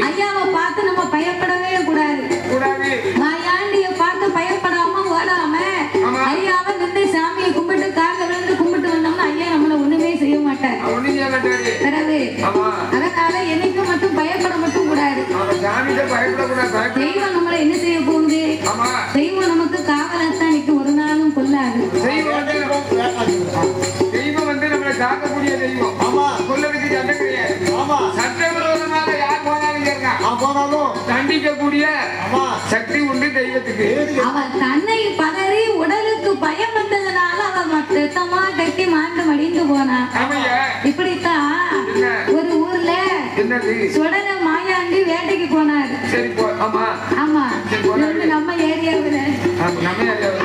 ஐயாவை பார்த்து நம்ம பயப்படவே கூடாது. மாயாண்டிய பார்த்து பயப்படாம ஓடாம ஐயாவை நின்று சாமியை கும்பிட்டு காலில் விழுந்து கும்பிட்டு வந்தோம்னா ஐயா நம்மள ஒண்ணுமே செய்ய மாட்டார். அதனால என்னைக்கும் மட்டும் பயப்பட மட்டும் கூடாது. தெய்வம் நம்மள என்ன செய்ய போகுது? தெய்வம் நமக்கு காவலத்தான் நிற்கும், ஒரு நாளும் கொல்லாது. தெய்வம் வந்து நம்மளை காக்கக்கூடிய தெய்வம். கொல்லதுக்கு சட்டம் கிடையாது. சட்டவிரோதமாக யார் போனாலும் தண்டிக்கக்கூடிய சக்தி உண்டு தெய்வத்துக்கு. அவன் தன்னை பதறி உடலுக்கு பயம் வந்ததுனால அவன் ரத்தமா கட்டி மாண்டு மடிந்து போனான். இப்படித்தான் ஒரு ஊர்ல சுடல மாயாண்டி வேட்டைக்கு போனாரு. ஆமா நம்ம ஏரியாவுல.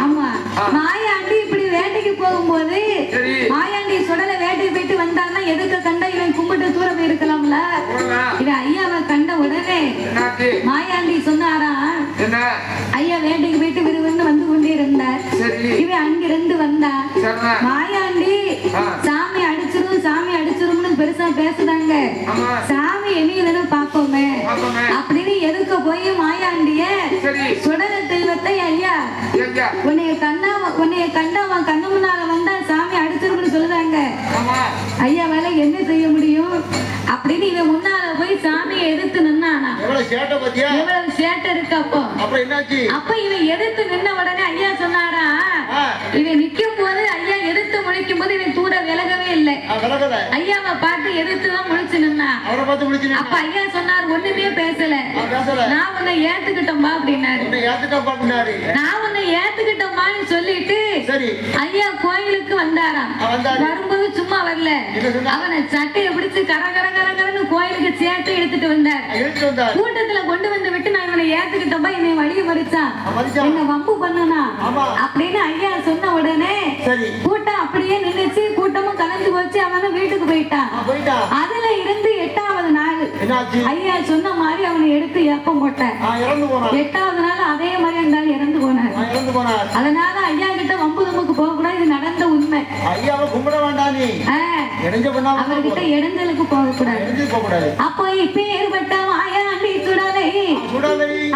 ஆமா மாயாண்டி இப்படி வேட்டைக்கு போகும்போது மாயாண்டி சுடல வேட்டைக்கு போயிட்டு வந்தான்னா எதுக்கு கண்ட இவன் கும்பிட்டு தூர போயிருக்கலாம்ல. இவன் ஐயாவை கண்ட உடனே மாயாண்டி சொன்னாரா, ஐயா வேட்டைக்கு போயிட்டு விறுவிறுன்னு வந்து கொண்டே இருந்தார். இவன் அங்கிருந்து வந்தா மாயாண்டி சாமி அடிச்சிரும்னு பெருசா பேசுறாங்க. சாமி என்னன்னு பாப்போமே அப்படின்னு எதுக்க போய் மாயாண்டிய சுடல தெய்வத்தை ஐயா உன்னைய கண்டா அவன் கண்ணு முன்னால வந்தா சாமி அடிச்சிரும்னு சொல்லுறாங்க. ஐயா வேலை என்ன செய்ய முடியும் அப்படின்னு இவன் முன்னால போய் சாமியை எதிர்த்து நின்னானா. எவ்வளவு சேட்டை இருக்கு. அப்ப இவன் எதிர்த்து நின்ன உடனே ஐயா சொன்னாரா, இவன் நிக்கும் போது ஐயா எதிர்த்து முழிக்கும் போது இவன் தூர விலகவே இல்லை. ஐயாவை பார்த்து எதிர்த்துதான் முழிச்சு நின்னா. அப்ப ஐயா சொன்னார், ஒண்ணுமே பேசல, நான் உன்னை ஏத்துக்கிட்டோம்பா அப்படின்னாரு. நான் உன்னை ஏத்துக்கிட்டோம்பான்னு சொல்லிட்டு ஐயா கோயிலுக்கு வந்தாராம். வரும்போது சும்மா வரல, அவனை சட்டையை பிடிச்சு கரகரன்னு கோயிலுக்கு சேர்த்து எடுத்துட்டு வந்தார். கூட்டத்துல கொண்டு வந்து விட்டு நான் இவனை ஏத்துக்கிட்டோம்பா, என்னை வழிய மறிச்சான், என்ன வம்பு பண்ணனா அப்படின்னு ஐயா சொன்ன உடனே கூட்டம் அப்படியே நின்னுச்சு. கூட்டமும் கலந்து போச்சு. அவனும் வீட்டுக்கு போயிட்டான். அதுல இருந்து 8வது நாள் ஐயா சொன்ன மாதிரி அவனை எடுத்து ஏப்பம் போட்டார். 8வது நாள் அதே மாதிரி இருந்தாலும் இறந்து போனார். அதனால ஐயா கிட்ட வம்பு தம்புக்கு போக கூடாது, இது நடந்த உண்மை. அவர்கிட்ட இடைஞ்சலுக்கு போக கூடாது. அப்போ இப்ப ஏற்பட்ட மாயாண்டி சுடலை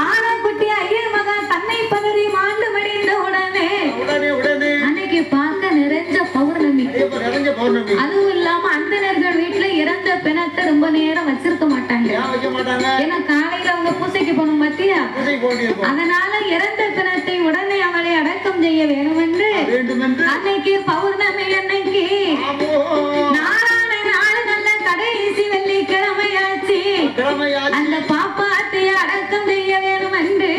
ஆனக்குட்டி ஐயர் மகன் தன்னை பதறி மாண்டு மடிந்த உடனே அன்னைக்கு பார்க்க நிறைஞ்ச பௌர்ணமி. அதுவும் இல்லாம அந்தணர்கள் வீட்டுல இறந்த பிணத்தை ரொம்ப நேரம் வச்சிருக்க மாட்டாங்க. ஏன்னா காலையில அவங்க பூசைக்கு போகணும் பாத்தியா. அதனால இறந்த பிணத்தை உடனே அவளை அடக்கம் செய்ய வேணும் என்று அன்னைக்கு பௌர்ணமி அன்னைக்கு நாராயண நாடு நல்ல கடைசி வெள்ளிக்கிழமையாச்சு. அந்த பாப்பாத்தை அடக்கம் செய்ய வேணும் என்று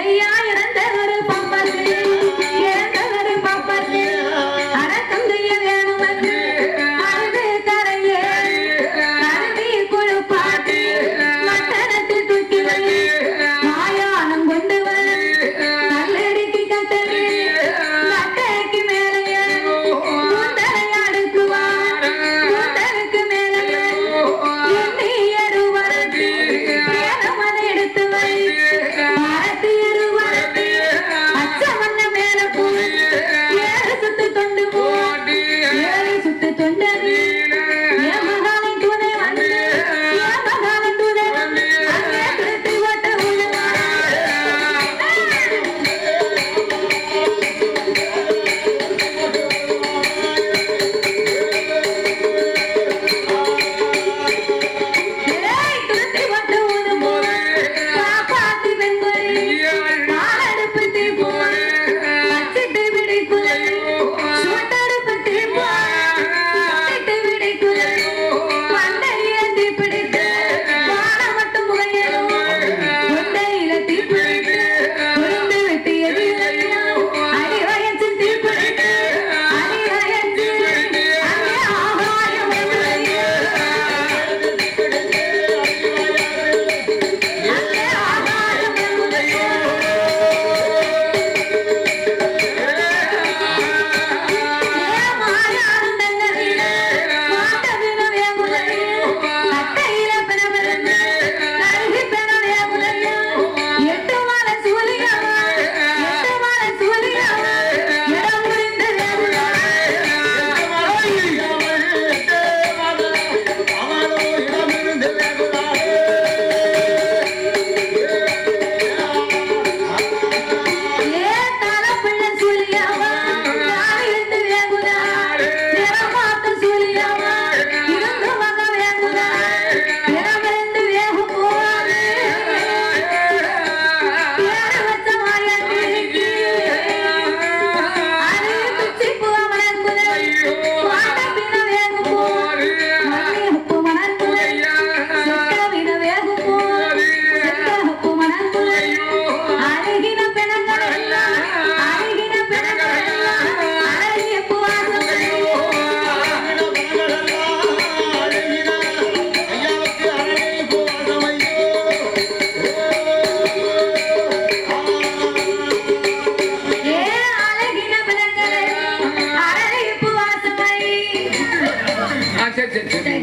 ஐயா இறந்தவர் பாப்பாத்து அடக்கம் செய்ய வேணும் என்று அழுது கரையே கருதி குழுப்பாட்டி மட்டனத்தை தூக்கி வந்து மாயானம் கொண்டு வந்து கல்லடிக்கு கட்டளி கட்டைக்கு மேலே கூந்தலை அடுக்குவார். கூந்தலுக்கு மேலே எண்ணி எருவர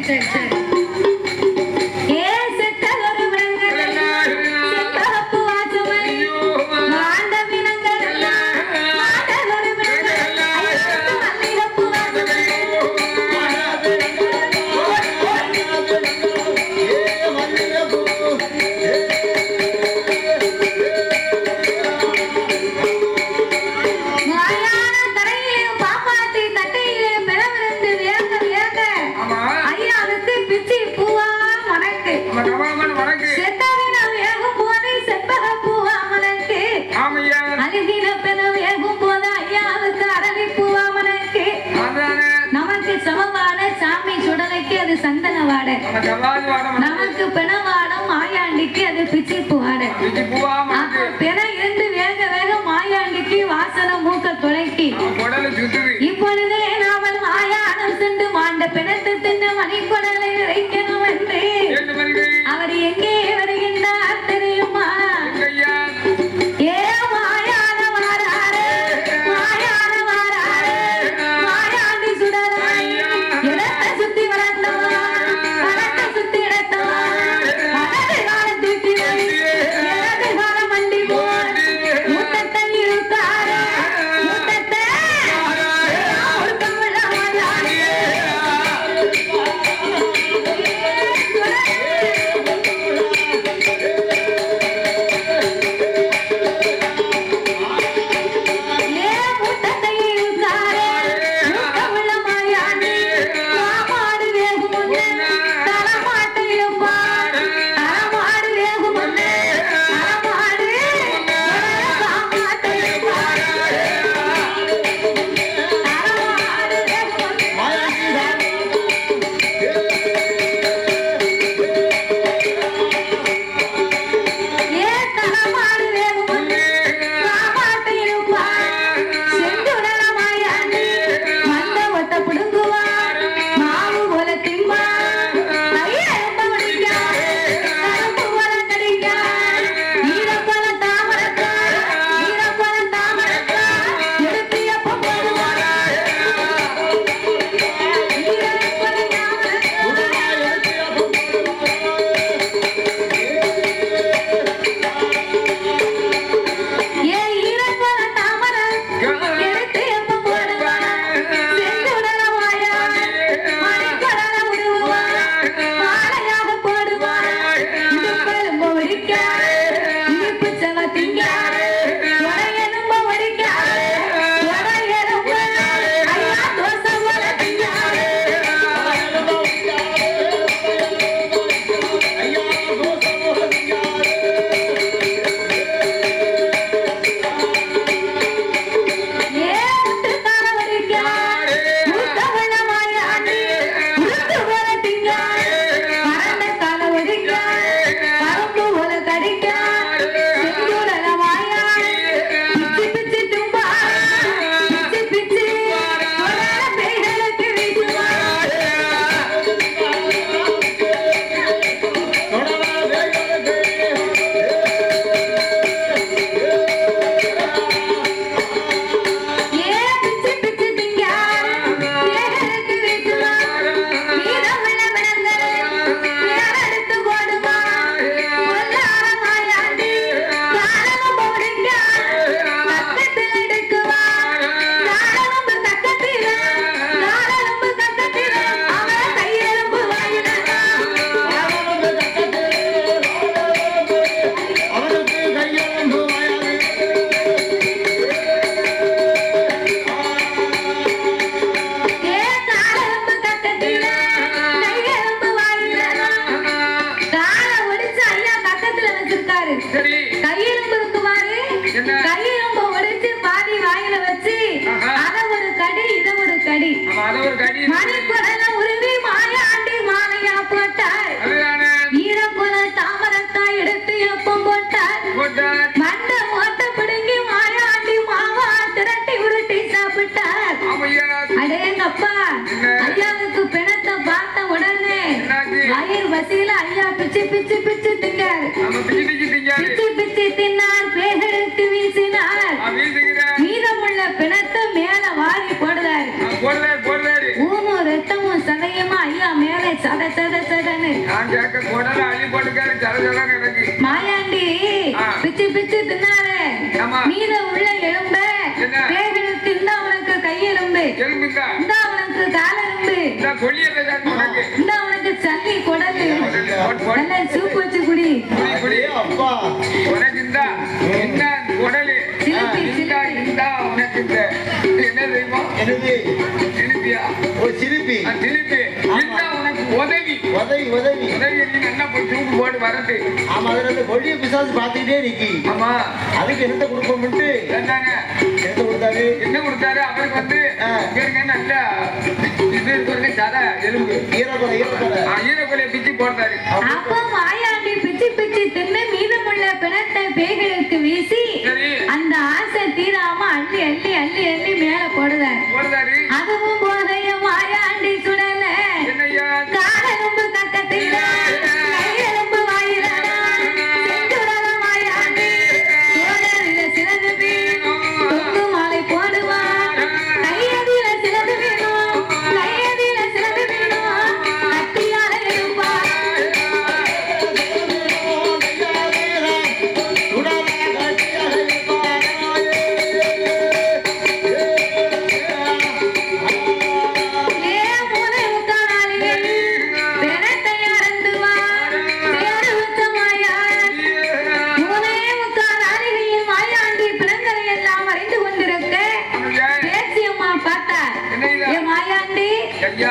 சரி சரி ஏ செத்ததொரு விலங்குகள் செம்பகப்பு வாசமை மாண்ட விலங்குகள் மாண்டதொரு விலங்குகள் மல்லிகப்பு வாசமை மாயான கரையிலும் பாப்பாத்தி தட்டையிலே பிறவிருந்து வேக வேக ஐயாவுக்கு பிச்சி பூவா மணக்கு செத்தவின வேகும் போது செம்பக பூவா மணக்கு அழுகின பிற வேகும் போது ஐயாவுக்கு அரளி பூவா மணக்கு நமக்கு சமவாட சாமி சுடலைக்கு அது சந்தன வாடை நமக்கு பிணவாடம் மாயாண்டிக்கு அது பிச்சி பூவாடை அப்ப பிற இருந்து வேக வேக மாயாண்டிக்கு வாசனை மூக்க துளைக்கி இப்பொழுதே நாமல் மாயாடம் சென்று மாண்ட பிணத்து தின்ன மணிக்குடலை வைக்கணும் என்று அவர் எங்கே வருகின்றார் தெரியுமா ஏ மாயான வாராரே மாயான வாராரே மாயாண்டி சுடராய் இடத்தை சுத்தி வரட்டும் பணத்தை சுத்தி இடட்டும் வலது காலம் தூக்கி இடது காலம் மண்டி போல் மூத்தத்தை இழுக்காரே மூத்தத்தை ஒழுக்கமுள்ள மாயாண்டி ஏ மூத்தத்தை இழுக்காரே மூக்கமுள்ள மாயாண்டி மாமாடு வேகும் முன்னே தலமாட்டை இழுப்பார் தலமாடு வேகும் முன்னே தலமாடு காமாட்டை இழுப்பார் தலமாடு வேகும் ஏ தலமாடு வேகும் முன்னே காமாட்டை இழுப்பார் செந்துடல மாயாண்டி மந்த ஒட்ட புடுங்குவார் மாவு போல திம்பார் கையெழும்ப முடிக்கார் கரும்பு போல கடிக்கார் ஈரப்பழ தாமரக்கார் ஈரப்பழ தாமரக்கார் எடுத்தியப்ப போடுவார் ஈரப்பழ ஏ ஈரப்பழ தாமரை எடுத்து எப்ப போடுவார் செந்துடல மாயாண்டி மணிக்கடல விடுவார் மாலையாக போடுவார் இடுப்பெலும்ப ஒடிக்கார் இடுப்பு செவ திங்கார் உடையெலும்ப ஒடிக்கார் உடையெலும்ப ஐயா தோசை போல திங்கார் ஏ முட்டுக்கார ஒடிக்கார் முத்தவள மாயாண்டி முத்து போல திங்கார் பரண்ட கால ஒடிக்கார் பருப்பு போல கடிக்கார் செந்துடல மாயாண்டி பிச்சி பிச்சி தும்பார் பிச்சி பிச்சி தொடர பேய்களுக்கு வீசுவார் ஏ பிச்சி பிச்சி திங்கார் பேய்களுக்கு வீசுவார் மீதமுள்ள விலங்குகளை பேரெடுத்து போடுவார் பொல்லாத மாயாண்டி காலமும் ஒடிக்கார் கக்கத்தில் எடுக்குவார் காலமும் கக்கத்தில் காலமும் கக்கத்தில் அவர் கையெலும்பு வாயினார் ஏ காலமும் கக்கத்தில் கையெலும்பு வாயினார் காலை ஒடிச்சு ஐயா கக்கத்துல வச்சிருக்காரு கையெலும்பு இருக்குமாறு கையெலும்பு ஒடிச்சு பாதி வாயில வச்சு அத ஒரு கடி இத ஒரு கடி மணிக்குடல உருவி மாயாண்டி மாலையா போட்டார் ஈரப்புல தாமரக்காய் எடுத்து எப்பம் போட்டார் மண்ட ஓட்ட பிடுங்கி மாயாண்டி மாவா திரட்டி உருட்டி சாப்பிட்டார் அடேங்கப்பா ஐயாவுக்கு பிணத்தை பார்த்த உடனே வயிறு வசியில ஐயா பிச்சு பிச்சு பிச்சு திங்காரு பிச்சு பிச்சு தின்னார் பேகெடுத்து வீசினார் மீதமுள்ள பிணத்தை மேல வாரி போடுறாரு ஊமும் ரத்தமும் சதையுமா ஐயா மேலே சத சத சதன்னு நான் கேட்க குடல அள்ளி போட்டுக்காரு சலசல எனக்கு மாயாண்டி பிச்சு பிச்சு தின்னாரு மீத உள்ள எலும்ப பேர்களுக்கு இந்த உனக்கு கையெலும்பு இந்த உனக்கு காலெலும்பு இந்த உனக்கு சல்லி குடலு நல்ல சூப்பு வச்சு குடி உனக்கு இந்த என்ன குடலு சிலிப்பி இந்த உனக்கு இந்த என்ன செய்வோம் சிலிப்பியா சிலிப்பி சிலிப்பி இந்த உனக்கு உதவி உதவி உதவி உதவி நீ நல்லா போய் தூக்கு போட்டு வரது ஆமா அதுல அந்த கொடிய பிசாசு பாத்துக்கிட்டே நிக்கி ஆமா அதுக்கு என்ன கொடுப்போம்ட்டு என்னங்க என்ன கொடுத்தாரு என்ன கொடுத்தாரு அவருக்கு வந்து கேளுங்க நல்ல இது சொல்லுங்க சத எலும்பு ஈரக்கொலை பிச்சு போட்டாரு அப்ப மாயாண்டி பிச்சு பிச்சு தின்னு மீதமுள்ள பிணத்தை பேய்களுக்கு வீசி அந்த ஆசை தீராம அள்ளி அள்ளி அள்ளி அள்ளி மேல போடுதாரு அதுவும் போதைய மாயாண்டி சுடல காலெலும்பு கக்கத்தில கையெலும்பு வாயில செஞ்சுடல மாயாண்டி சோதரில சிலது வேணும் தொங்கு மாலை போடுவான் கையதில சிலது வேணும் கையதில சிலது வேணும் கத்தியால எழுப்பான்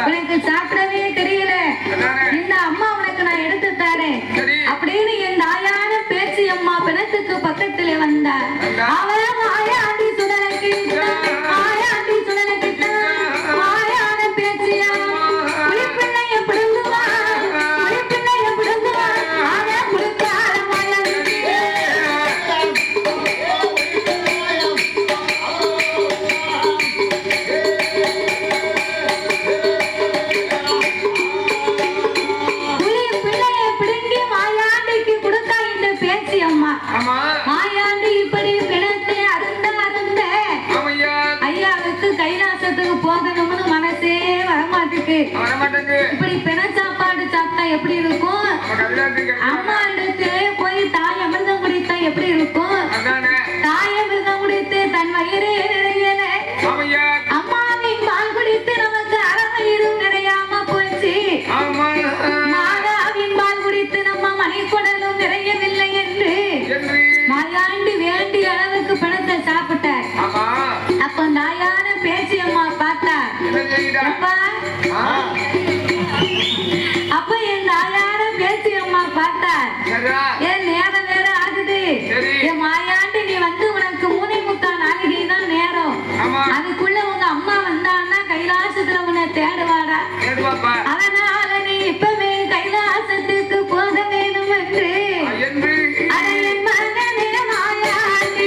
உனக்கு சாப்பிடவே தெரியல இந்த அம்மா உனக்கு நான் எடுத்து தரேன் அப்படின்னு என் தாயான பேச்சு அம்மா பிணத்துக்கு பக்கத்துல வந்தா அவ மாயாண்டி சுடலைக்கு மாயாண்டி சுடலைக்கு மாயான பேச்சியா புலிப்பிள்ளைய பிடுங்குவா புலிப்பிள்ளைய பிடுங்குவா ஆன புடுக்கார மாயாண்டி மாயாண்டி இப்படி பிணத்தை அருந்த ஐயாவுக்கு கைலாசத்துக்கு போகணும்னு மனசே வரமாட்டுக்கு இப்படி பிண சாப்பாடு சாப்பிட்டா எப்படி இருக்கும் அம்மா இடத்து போய் தாய் அமிர்தம் குடித்தா எப்படி இருக்கும் தாய் அமிர்தம் குடித்து தன் வயிறு நிறையல அம்மாவின் பால் குடித்து நமக்கு அறவயிறும் நிறையாம போச்சு மாதாவின் பால் குடித்து நம்ம மணிக்குடலும் நிறையவில்லை என்று மாயாண்டி வேண்டிய அளவுக்கு பணத்தை சாப்பிட்டார் அப்ப தாயான பேச்சு அம்மா பார்த்தா அப்ப என் தாயான பேச்சு அம்மா பார்த்தா என் நேரம் வேற ஆகுது என் மாயாண்டி நீ வந்து உனக்கு 3:45 நாளிகை தான் நேரம் அதுக்குள்ள உங்க அம்மா வந்தான்னா கைலாசத்துல உன்னை தேடுவாடா அதனால நீ இப்பவே கைலாசத்துக்கு போக வேணும் என்று மாயாண்டி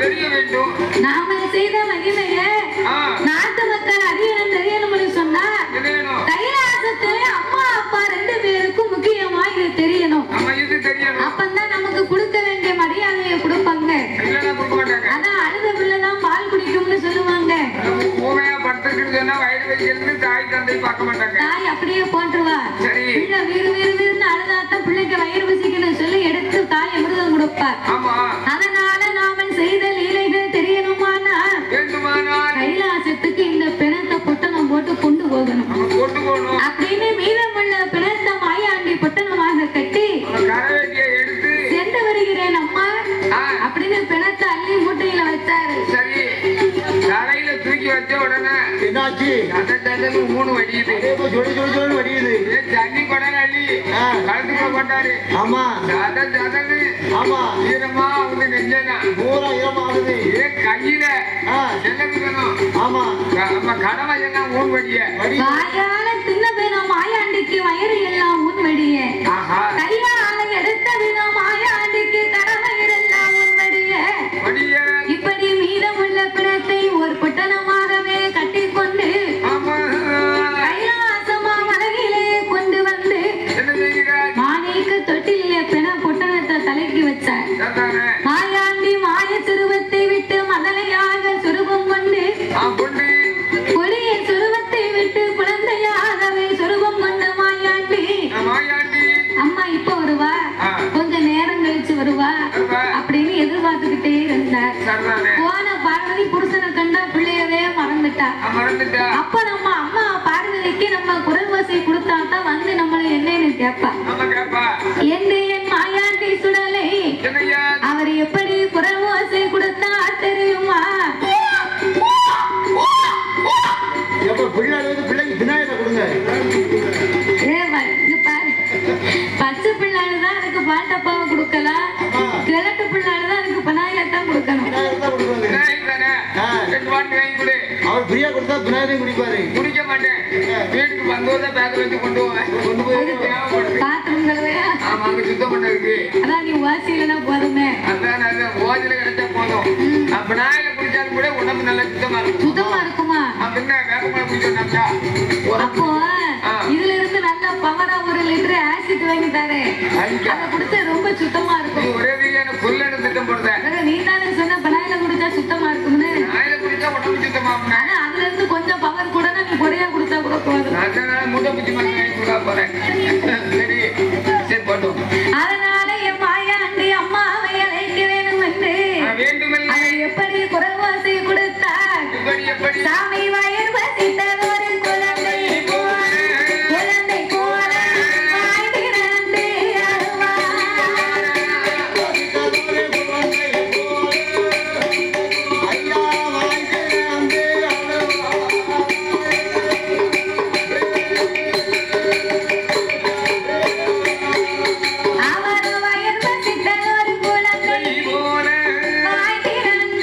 தெரிய வேண்டும். நாம செய்த மகிமையை நாட்டு மக்கள் அறியணும் தெரியணும்னு சொன்னா கைலாசத்திலே அம்மா அப்பா 2 பேருக்கும் முக்கியமா இது தெரியணும். அப்பதான் நமக்கு கொடுக்க வேண்டிய மரியாதையை கொடுப்பாங்க. அதான் அழுத பிள்ளைதான் பால் குடிக்கும்னு சொல்லுவாங்க. தாய் அப்படியே போட்டுருவா. பிள்ளை வீடு வீடு வீடுன்னு அழுதாத்தான் பிள்ளைக்கு வயிறு வசிக்கணும் சொல்லி எடுத்து தாய் அமிர்தம் கொடுப்பார். அதனால நாம செய்த லீலைகள் தெரியணுமானா கைலாசத்துக்கு இந்த பிணத்தை பொட்டணம் போட்டு கொண்டு போகணும். அப்படின்னு மீதமுள்ள பிணத்தை மாயாண்டி பொட்டணமாக கட்டி சென்று வருகிறேன் அம்மா அப்படின்னு பிணத்தை அள்ளி மூட்டையில வச்சாரு. தலையில தூக்கி வச்ச உடனே என்னாச்சு? 3 வடியுது. தண்ணி கொடை அள்ளி கலந்துக்க போட்டாரு. ஆமா ஆமா ஈரமா வந்து நெஞ்சனா பூரா ஈரமா ஆகுது. கையில செல்லணும். ஆமா நம்ம கடமை என்ன ஊன் வடிய வாயால தின்ன வேணும் மாயாண்டிக்கு வயிறு எல்லாம் ஊன் வடிய. கையால எடுத்த வேணும் மாயாண்டிக்கு கடவயிறு எல்லாம் ஊன் வடிய. இப்படி மீதமுள்ள பிணத்தை ஒரு பொட்டணமாகவே கட்டி கொண்டு கைலாசமா மலகிலே கொண்டு வந்து மாணிக்க தொட்டிலே பிண பொட்டணத்தை தலைக்கு வச்சார். மாயாண்டி மாய சுருவத்தை விட்டு மதலையாக சுரூபம் கொண்டு கொடிய சுருவத்தை விட்டு குழந்தையாகவே சுரூபம் கொண்ட மாயாண்டி அம்மா இப்ப வருவா, கொஞ்ச நேரம் கழிச்சு வருவா அப்படின்னு எதிர்பார்த்துக்கிட்டே இருந்தார். போன பார்வதி புருஷனை கண்டா பிள்ளையவே மறந்துட்டா. அப்ப நம்ம அம்மா பார்வதிக்கு நம்ம குரல் வசை கொடுத்தாதான் வந்து நம்மள என்னன்னு கேட்பா. என்று என் மாயாண்டி சுடலை அவர் எப்படி குரல் வசை கொடுத்தா தெரியுமா? பச்சை பிள்ளைதான் அதுக்கு பாட்டப்பாவை கொடுக்கலாம், கிழட்டு பிள்ளைதான் அதுக்கு பனாயிலத்தான் கொடுக்கணும். அவர் பிரியா கொடுத்தா பினாயிலையும் குடிப்பாரு. குடிக்க மாட்டேன், வீட்டுக்கு வந்தோதான் பேக்கர் வச்சு கொண்டு போவேன். பாத்ரூம் கழுவையா? ஆமா, அங்க சுத்தம் பண்ண இருக்கு. அதான் நீ வாசியிலனா போதுமே. அதான் ஓதில கிடைச்சா போதும். பினாயில குடிச்சாலும் கூட உடம்பு நல்லா சுத்தமா இருக்கும். சுத்தமா இருக்குமா? அப்படின்னா வேகமா குடிச்சோம்னா அப்போ இதுல இருந்து நல்ல பவரா 1 லிட்டர் ஆசிட் வாங்கி தரேன். அதை குடிச்சா ரொம்ப சுத்தமா இருக்கும். ஒரே வீடியான புல்லு திட்டம் போடுறேன். நீ தானே சொன்ன பனாயில குடிச்சா சுத்தமா இருக்கும்னு. பனாயில குடிச்சா உடம்பு சுத்தமா இருக்கும். ஆனா அதுல இருந்து கொஞ்சம் பவர் கூட நீ பொடியா குடிச்சா கூட போதும். நான் முட்டை பிச்சு மாதிரி குடிக்க போறேன். சரி சரி போட்டோம். அதனால என் மாயாண்டி அம்மாவை அழைக்க வேணும் என்று அதை எப்படி குரல் வாசி கொடுத்தார். சாமி வயிறு வசித்த ஒரு குழந்தை போல வாய் திறந்து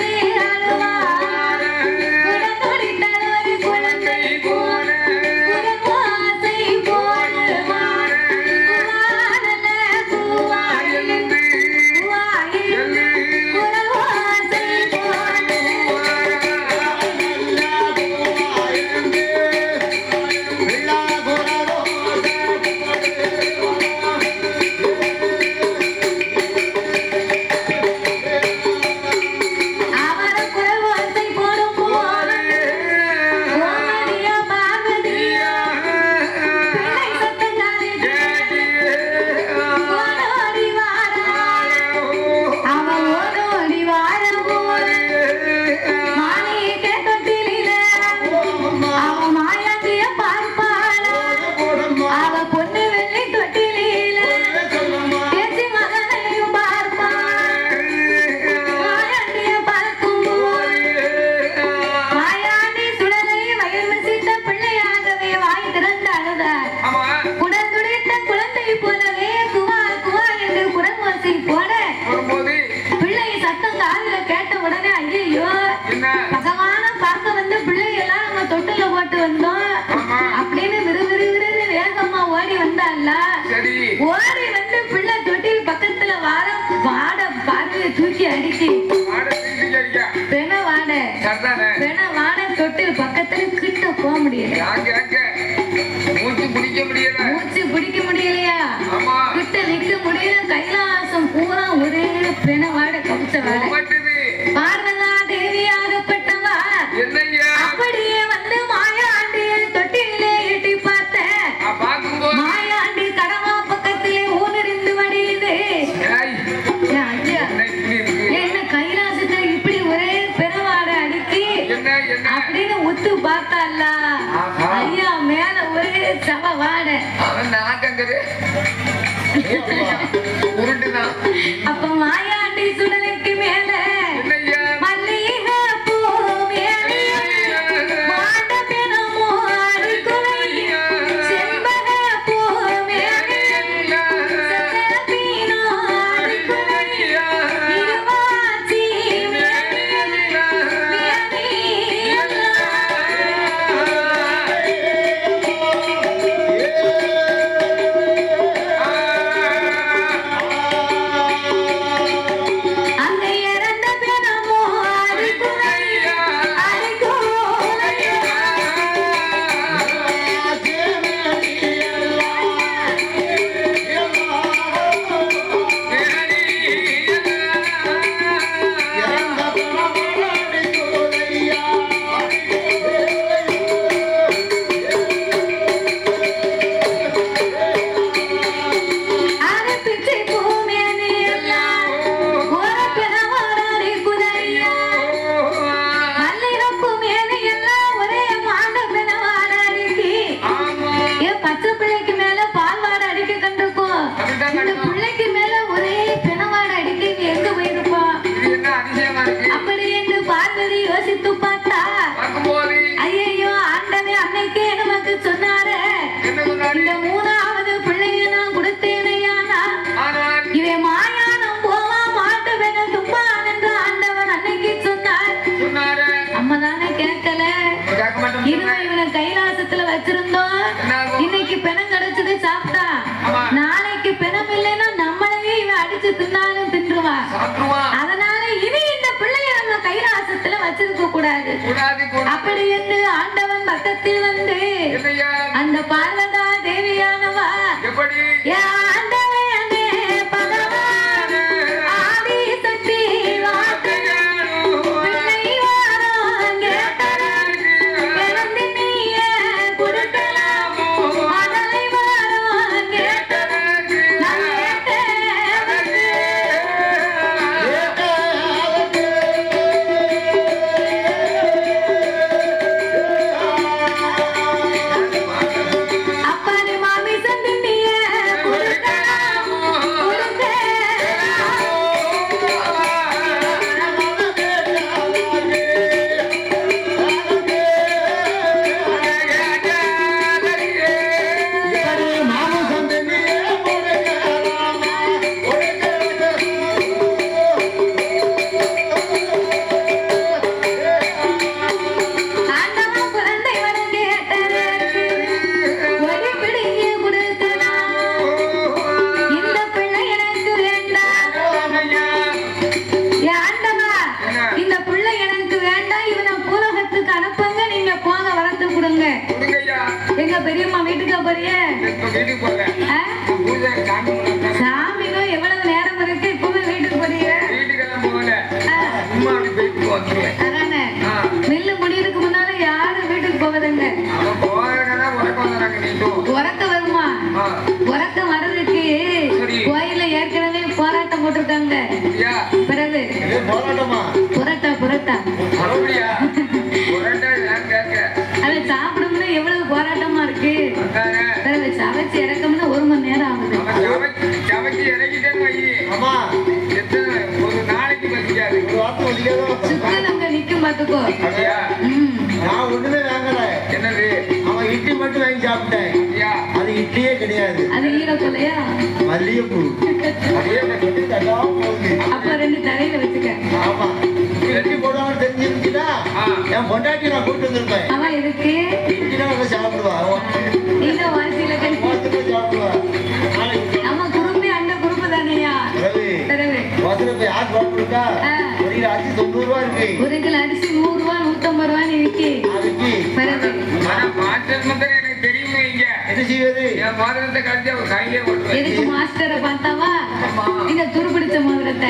ஓடி வந்து பிள்ளை தொட்டில் பக்கத்துல வாட பாட தூக்கி அடிச்சு முடியல. மூச்சு பிடிக்க முடியலையா? கிட்ட நிக்க முடியல. கைலாசம் பூரா ஒரே பெண வாட கவுச்ச வாட. பார்வதா தேவியாகப்பட்டவா அப்படியே வந்து மாயாண்டிய தொட்டிலே எட்டி பார்த்த மாயாண்டி கடமா பக்கத்திலே ஊனிருந்து வடியுது. என்ன கைலாசத்துல இப்படி ஒரே பெருவாட அடிக்கி அப்படின்னு உத்து பார்த்தால ஐயா மேல ஒரே சவ வாட. அப்ப மாயாண்டி சுடலைக்கு மேல கைலாசத்துல வச்சிருந்தோம். இன்னைக்கு பெணம் கிடைச்சது சாப்பிட்டா நாளைக்கு பெணம் இல்லைன்னா நம்மளையே இவன் அடிச்சு தின்னாலும் தின்றுவா. அதனால இனி இந்த பிள்ளைய நம்ம கைலாசத்துல வச்சிருக்க கூடாது. அப்படி என்று ஆண்டவன் பக்கத்தில் வந்து அந்த பார்வதா தேவியானவா பெரியம்மா வீட்டுக்கு போறிய சாமினோ எவ்வளவு நேரம் இருக்கு இப்பவே வீட்டுக்கு போறிய அதானே மில்லு முடியறதுக்கு முன்னால யாரும் வீட்டுக்கு போவதுங்க உறக்க வருமா உறக்கம் வர்றதுக்கு கோயில ஏற்கனவே போராட்டம் போட்டிருக்காங்க பிறகு புரட்டா புரட்டா அதை சாப்பிடும்னா எவ்வளவு போராட்டமா இருக்கு சமைச்சு இறக்கம்னா 1 மணி நேரம் ஆகுது சுத்தம் அங்க நிக்கும் பாத்துக்கோ நான் ஒண்ணுமே வாங்கல அவன் இட்லி மட்டும் வாங்கி சாப்பிட்டேன் அது இட்லியே கிடையாது அது ஈரக்கொலையா மல்லிகைப்பூ அப்ப 2 தலையில வச்சுக்க ஆமா இட்லி போடாம தெரிஞ்சிருந்துச்சுன்னா என் பொண்டாட்டி நான் கூப்பிட்டு வந்திருப்பேன் அவன் இருக்கு இட்லினா அவன் சாப்பிடுவா இந்த வாசியில சாப்பிடுவா ஆமா குருமே அந்த குருப்பு தானையா போய் யார் சாப்பிடுக்கா ஒரு கிலோ அரிசி 90 ரூபா இருக்கு 1 கிலோ அரிசி 100 ரூபா 150 ரூபா விக்கி பிறகு என்ன செய்வது? என் மோதிரத்தை கழிச்சு அவன் கையிலே போட்டுருவேன். எதுக்கு மாஸ்டரை பார்த்தாவா இந்த துருப்பிடிச்ச மோதிரத்தை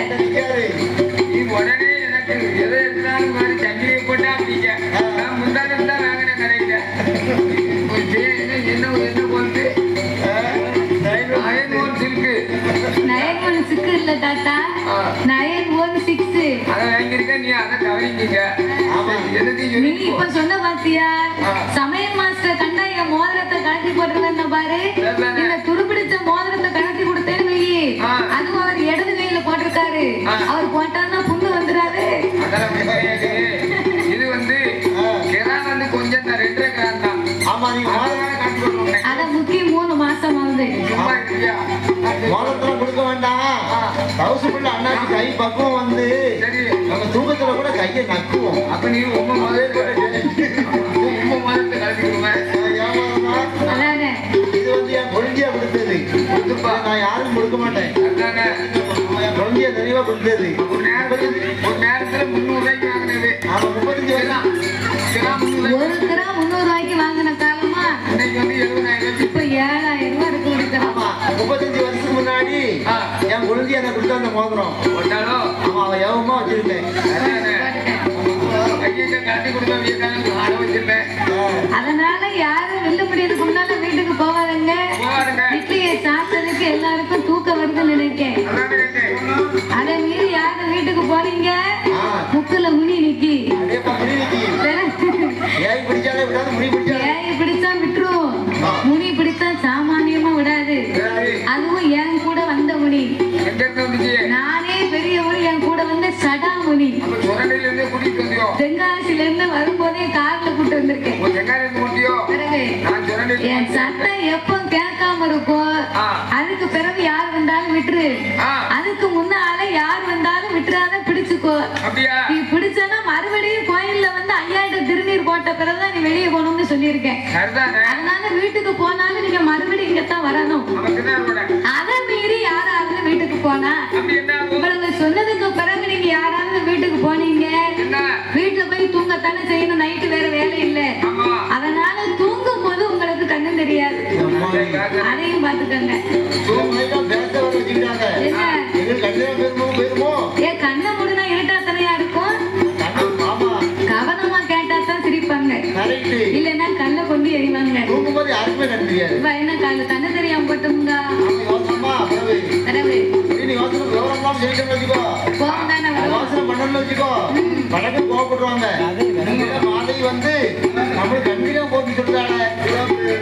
நீ உடனே எனக்கு எதை இருந்தாலும் மாதிரி சங்கிலியை போட்டா அப்படிங்க. நான் முந்தானம் தான் வாங்கினேன் கடையில. என்ன போட்டு நயன் ஒன் சிக்கு இல்ல தாத்தா 916 அதை வாங்கிருக்க. நீ அதை கவனிக்கீங்க. நீ இப்ப சொன்ன பாத்தியா சமையல் மாஸ்டர் கண்டா என் மோதிரத்தை கழட்டி போட்டுருவேன் பாரு. இந்த துருப்பிடிச்ச மோதிரத்தை கழட்டி கொடுத்தேன்னு வையி அதுவும் அவர் இடது கையில போட்டிருக்காரு. அவர் போட்டாருன்னா புண்ணு வந்துடாது. இது வந்து கிராம் வந்து கொஞ்சம் 2 கிராம் தான். ஆமா நீ அத முக்கி 3 மாசம் ஆகுது. மோதிரத்துல கொடுக்க வேண்டாம். தவசுக்குள்ள அண்ணாச்சி கை பக்குவம் வந்து நம்ம தூக்கத்துல கூட கையை நக்குவோம். அப்ப நீ உங்க மோதிரத்தை கலப்பிடுவேன். இது வந்து என் கொழுந்தியா கொடுத்தது. நான் யாரும் கொடுக்க மாட்டேன். கொழுந்தியா தெளிவா கொடுத்தது. ஒரு நேரத்துல 300 ரூபாய்க்கு வாங்கினது. ஆமா 35 வருஷம். 1 கிராம் 300 ரூபாய்க்கு வாங்கின காலமா இன்னைக்கு வந்து 70,000. இப்ப 7,000 ரூபாய் இருக்கு ஒரு கிராம். ஆமா 35 வருஷத்துக்கு முன்னாடி என் கொழுந்தியா எனக்கு கொடுத்த அந்த மோதிரம் போட்டாலும் ஆமா அவன் எவமா வச்சிருக்கேன். கட்டி கொடுத்த ஆட வச்சிருப்பேன். அதனால யாரும் வெல்ல முடியாதுக்கு முன்னால வீட்டுக்கு போவாதுங்க. இட்லியை சாப்பிட்டதுக்கு எல்லாருக்கும் தூக்கம் வருதுன்னு நினைக்கேன். அதை மீறி யாரும் வீட்டுக்கு போறீங்க முக்குல முனி நிக்கி ஏய் பிடிச்சா விட்டுரும். முனி பிடிச்சா சாமானியமா விடாது. அதுவும் என் கூட வந்த முனி. நானே பெரிய முனி. என் கூட வந்த சடா முனி. தென்காசில இருந்து வரும்போதே கார்ல கூட்டு வந்திருக்கேன். என் சட்டம் எப்ப கேட்காம இருக்கும் அதுக்கு பிறகு யார் வந்தாலும் விட்டுரு. அதுக்கு முன்னால யார் வந்தாலும் விட்டுறாத பிடிச்சுக்கோ. நீ பிடிச்சனா மறுபடியும் கோயில்ல வந்து 5000 திருநீர் போட்ட பிறகுதான் நீ வெளியே போகணும்னு சொல்லியிருக்கேன். அதனால வீட்டுக்கு போனாலும் நீங்க மறுபடியும் இங்கத்தான் வரணும். அதை மீறி யாராவது வீட்டுக்கு போனா உங்களுக்கு சொன்னதுக்கு பிறகு நீங்க யாராவது வீட்டுக்கு போனீங்க வீட்டுல போய் தூங்கத்தானே செய்யணும். நைட்டு வேற வேலை இல்ல. அதனால தூங்கும் போது உங்களுக்கு கண்ணு தெரியாது. அதையும் பாத்துக்கங்க. ஏன் கண்ணை மூடுனா இருட்டாத்தனையா இருக்கும். கவனமா கேட்டாதான் சிரிப்பாங்க. இல்லன்னா கல்ல கொண்டு எறிவாங்க. என்ன கால கண்ணு தெரியாம போட்டோம்ங்க.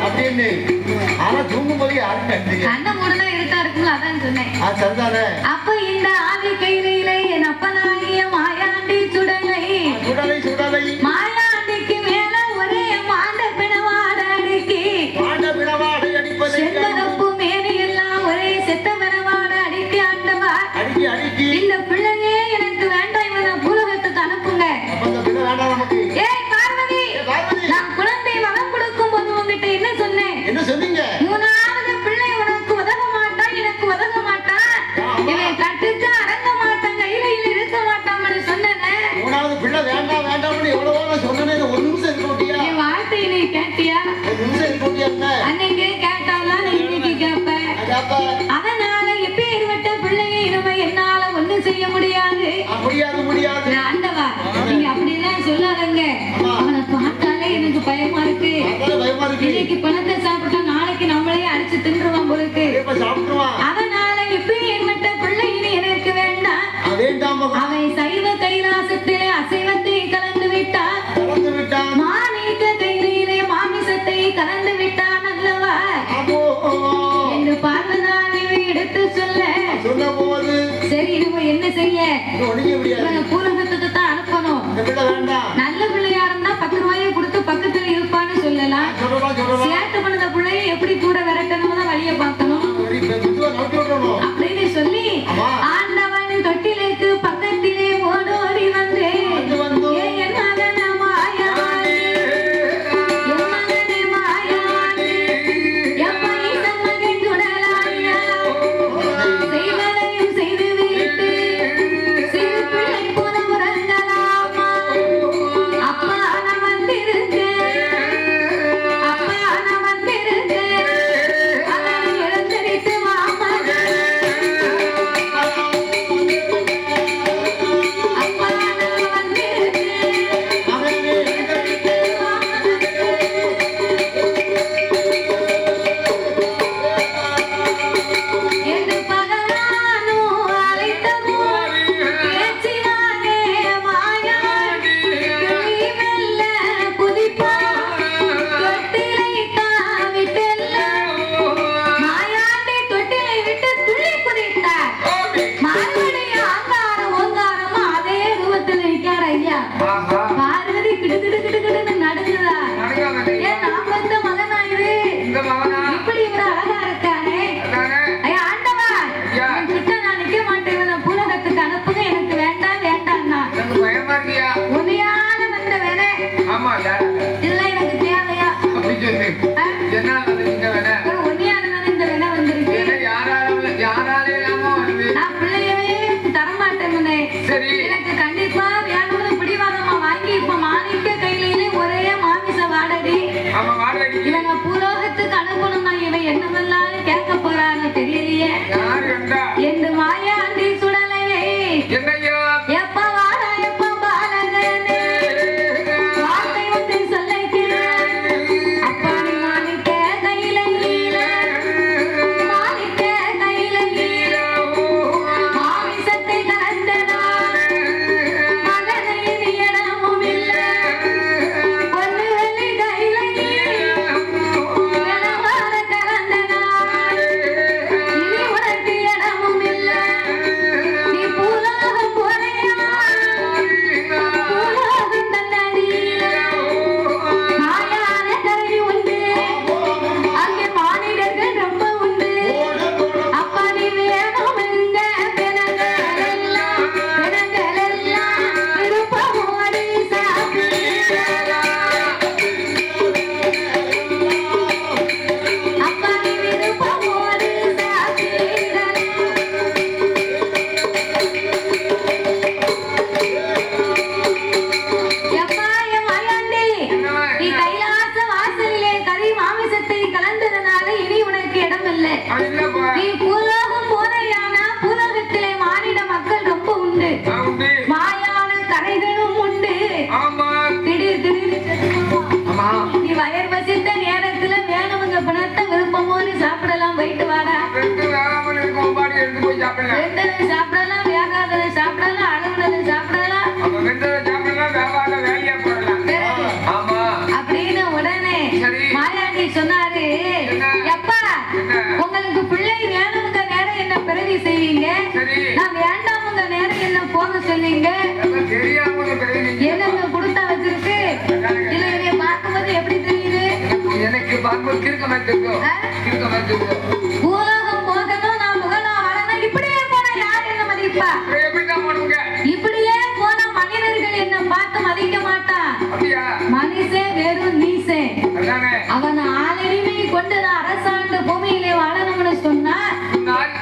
அப்படின்னு ஆனா தூங்கும் போது யாரும் கண்ண மூடனா இருட்டா இருக்குங்களா அதான் சொன்னேன். அப்ப இந்த ஆதி கையிலே என் அப்பனாகிய மாயாண்டி சுடலை மாயாண்டிக்கு மேல ஒரே மாண்ட பிணவாட அடுக்கி செந்தரப்பு மேனி எல்லாம் ஒரே செத்த பிணவாட அடிக்கி ஆண்டவா இந்த பிள்ளையே எனக்கு வேண்டாம். இவனை பூலகத்துக்கு அனுப்புங்க. ஏய் பார்வதி நான் குழந்தை வளம் கொடுக்கும் போது உங்ககிட்ட என்ன சொன்னேன்? என்ன சொன்னீங்க? 3வது பிள்ளை உனக்கு உதவ மாட்டான் எனக்கு உதவ மாட்டான். இவன் கட்டுக்கு அடங்க மாட்டான் கையில இருக்க மாட்டான்னு சொன்னேன். 3வது பிள்ளை வேண்டாம் வேண்டாம்னு எவ்வளவோ சொன்னேன். ஒரு நிமிஷம் இருக்க முடியா? என் வார்த்தையை நீ கேட்டியா? ஒரு நிமிஷம் இருக்க முடியா? அன்னைக்கு கேட்டாலாம் இன்னைக்கு கேட்பேன். அதனால எப்ப இருவட்ட பிள்ளையை இனிமே என்னால ஒண்ணும் செய்ய முடியாது. முடியாது ஆண்டவா நீங்க அப்படி எல்லாம் சொல்லாதங்க. அவனை பார்த்தாலே எனக்கு பயமா இருக்கு. இன்னைக்கு பணத்தை சாப்பிட்டா நாளைக்கு நம்மளே அடிச்சு தின்றுவான் போலுக்கு. அதனால இப்ப இருவட்ட பிள்ளை இனி எனக்கு வேண்டாம். அவன் சைவ கைலாசத்திலே அசைவத்தை கலந்து விட்டான். மாணிக்க கையிலே மாமிசத்தை கலந்து விட்டான் அல்லவா என்று பார்வதாவை எடுத்து சொல்ல சரி இவங்க என்ன செய்ய பூலகத்துக்கு தான் அனுப்பணும். நல்ல பிள்ளையா இருந்தா 10 ரூபாயை கொடுத்து பக்கத்துல இருப்பான்னு சொல்லலாம். சேட்டு பண்ணத பிள்ளைய எப்படி கூட விரட்டணும் தான் வழிய பார்க்கணும் அப்படின்னு சொல்லி ஆண்டவன் தொட்டிலுக்கு பக்கத்திலே ஓடோடி வந்து இல்லையா பார்வதி கிடு கிடு கிடு கிடுன்னு நடுங்குதா ஏன் நான் வந்த மகனா இது இப்படி இவரு அழகா இருக்கானே ஆண்டவா கிட்ட நான் நிக்க மாட்டேன் பூலகத்துக்கு அனுப்புங்க எனக்கு வேண்டாம் வேண்டாம்னா உண்மையான வந்த வேலை இல்ல எனக்கு தேவையா உண்மையான இந்த வேலை வந்திருக்கு நான் பிள்ளையவே தரமாட்டேன் எனக்கு கண்டிப்பா வேணும்னு பிடிவாதமா வாங்கி இப்ப மாணிக்க கையிலே ஒரே மாமிச வாடடி இவங்க பூலோகத்துக்கு அனுப்பணும் நான் இவன் என்னமெல்லாம் கேட்க போறான்னு தெரியலையே எந்த மாயாண்டி சுடலையே எப்ப வாடா எப்ப பாலகனே வார்த்தை வந்து சொல்லைக்கிறேன் அப்பா நீ மாணிக்க கையில மாணிக்க கையில மாமிசத்தை கலந்தனால் மகனை நீ இடமும் இல்லை பொண்ணு வெளி கையில இளவார கலந்தனால் இனி உனக்கு இடமும் இல்லை நீ பூலோகம் போறையா பூலோகம் தன்னடியில மாயான கரை உண்டு அங்கே மானிடர்கள் ரொம்ப உண்டு அப்பா நீ வேணும் இந்த பிணங்களெல்லாம் விருப்பமோடு சாப்பிடலாம் அப்பா நீ விருப்பமோடு சாப்பிடலாம் எப்பா என் மகனே நீ கைலாச வாசலிலே கறி மாமிசத்தை கலந்ததனால இனி உனக்கு இடமில்லை நீ பூலோகம் போறையானா பூலோகத்திலே மானிட மக்கள் ரொம்ப உண்டு மாயான கரைகளும் உண்டு திடீர் திடீர்னு செத்துருவான். நீ வயர் வசித்த நேரத்துல வேணுங்க பணத்தை விருப்பமோடு சாப்பிடலாம் போயிட்டு வாடா வெந்ததை சாப்பிடலாம் வேகாததை சாப்பிடலாம் அழுகுனதை சாப்பிடலாம் அப்படின்னு உடனே மாயாண்டி சொன்னாரு எப்பா உங்களுக்கு பிள்ளை வேணுங்க நேரம் என்ன பிறவி செய்வீங்க நான் வேண்டாமுங்க நேரம் என்ன போக சொல்வீங்க என்னங்க கொடுத்தா வச்சிருக்கு இல்ல இதைய பார்க்கும்போது எப்படி தெரியுது எனக்கு பார்க்கும்போது கிறுக்க மாட்டேங்கும் பூலோகம் போகணும் நான் முகலாம் வரணும் இப்படியே போனா யார் என்ன மதிப்பா எப்படிதான் போடுங்க இப்படியே போனா மனிதர்கள் என்ன பார்த்து மதிக்க மாட்டான் மனுஷே வெறும் நீசே அவன் ஆளறிவை கொண்டு நான் அரசாண்ட பூமியிலே வாழணும்னு சொன்னா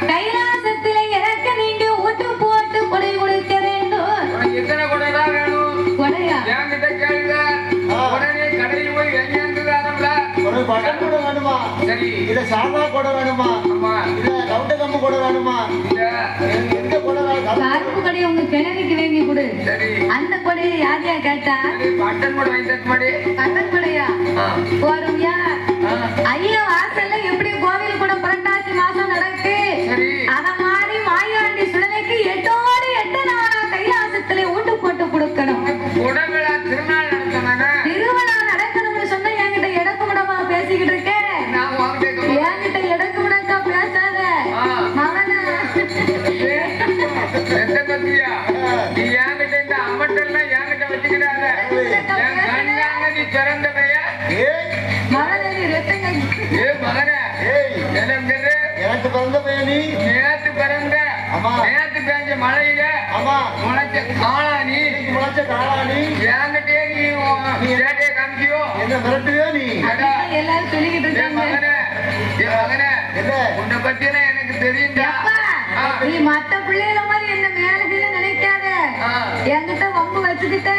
கைலாசத்திலே எனக்கு நீங்க ஓட்டு போட்டு கொடை கொடுக்க வேண்டும் எத்தனை கொடைதான் வேணும் கொடையா என்கிட்ட கேளுங்க உடனே கடையில் போய் வெளியேந்துதானம்ல பட்டன் கூட வேணுமா சரி இல்ல சாதா கூட வேணுமா இல்ல கவுட்ட கம்பு கூட வேணுமா எந்த கூட கருப்பு கொடை உங்க கிணறுக்கு வேண்டி கொடு அந்த கொடையை யாரையா கேட்டா பட்டன் கூட வாங்கி தர பட்டன் கொடையா போறோம்யா ஐயா வாசல்ல எப்படி கோவில் கூட புரட்டாசி மாசம் நடக்கு அத மாதிரி மாயாண்டி சுடலைக்கு எட்டோடு எட்டு நாளா கைலாசத்துல ஊட்டு போட்டு கொடுக்கணும் திருவிழா நடக்கணும்னு சொன்னா என்கிட்ட இடக்கு முடமா பேசிக்கிட்டு இருக்கேன் என்கிட்ட இடக்கு முடக்கா பேசாத மகனா நீ என்கிட்ட இந்த அமட்டெல்லாம் என்கிட்ட வச்சுக்கிட்டாத நீ பிறந்தவைய மகனே நீ ரெட்டங்க மகனே எனக்கு பிறந்த பையனி நேத்து பிறந்த நேத்து பெஞ்ச மழையில முளைச்ச காளானி என்கிட்டே நீ ரேட்டையை காமிச்சியோ என்ன மிரட்டுவியோ நீ எல்லாரும் சொல்லிக்கிட்டு இருக்காங்க உன்னை பத்தியெல்லாம் எனக்கு தெரியுண்டா நீ மத்த பிள்ளைகள மாதிரி என்ன மேலகில நினைக்காத என்கிட்ட வம்பு வச்சுக்கிட்ட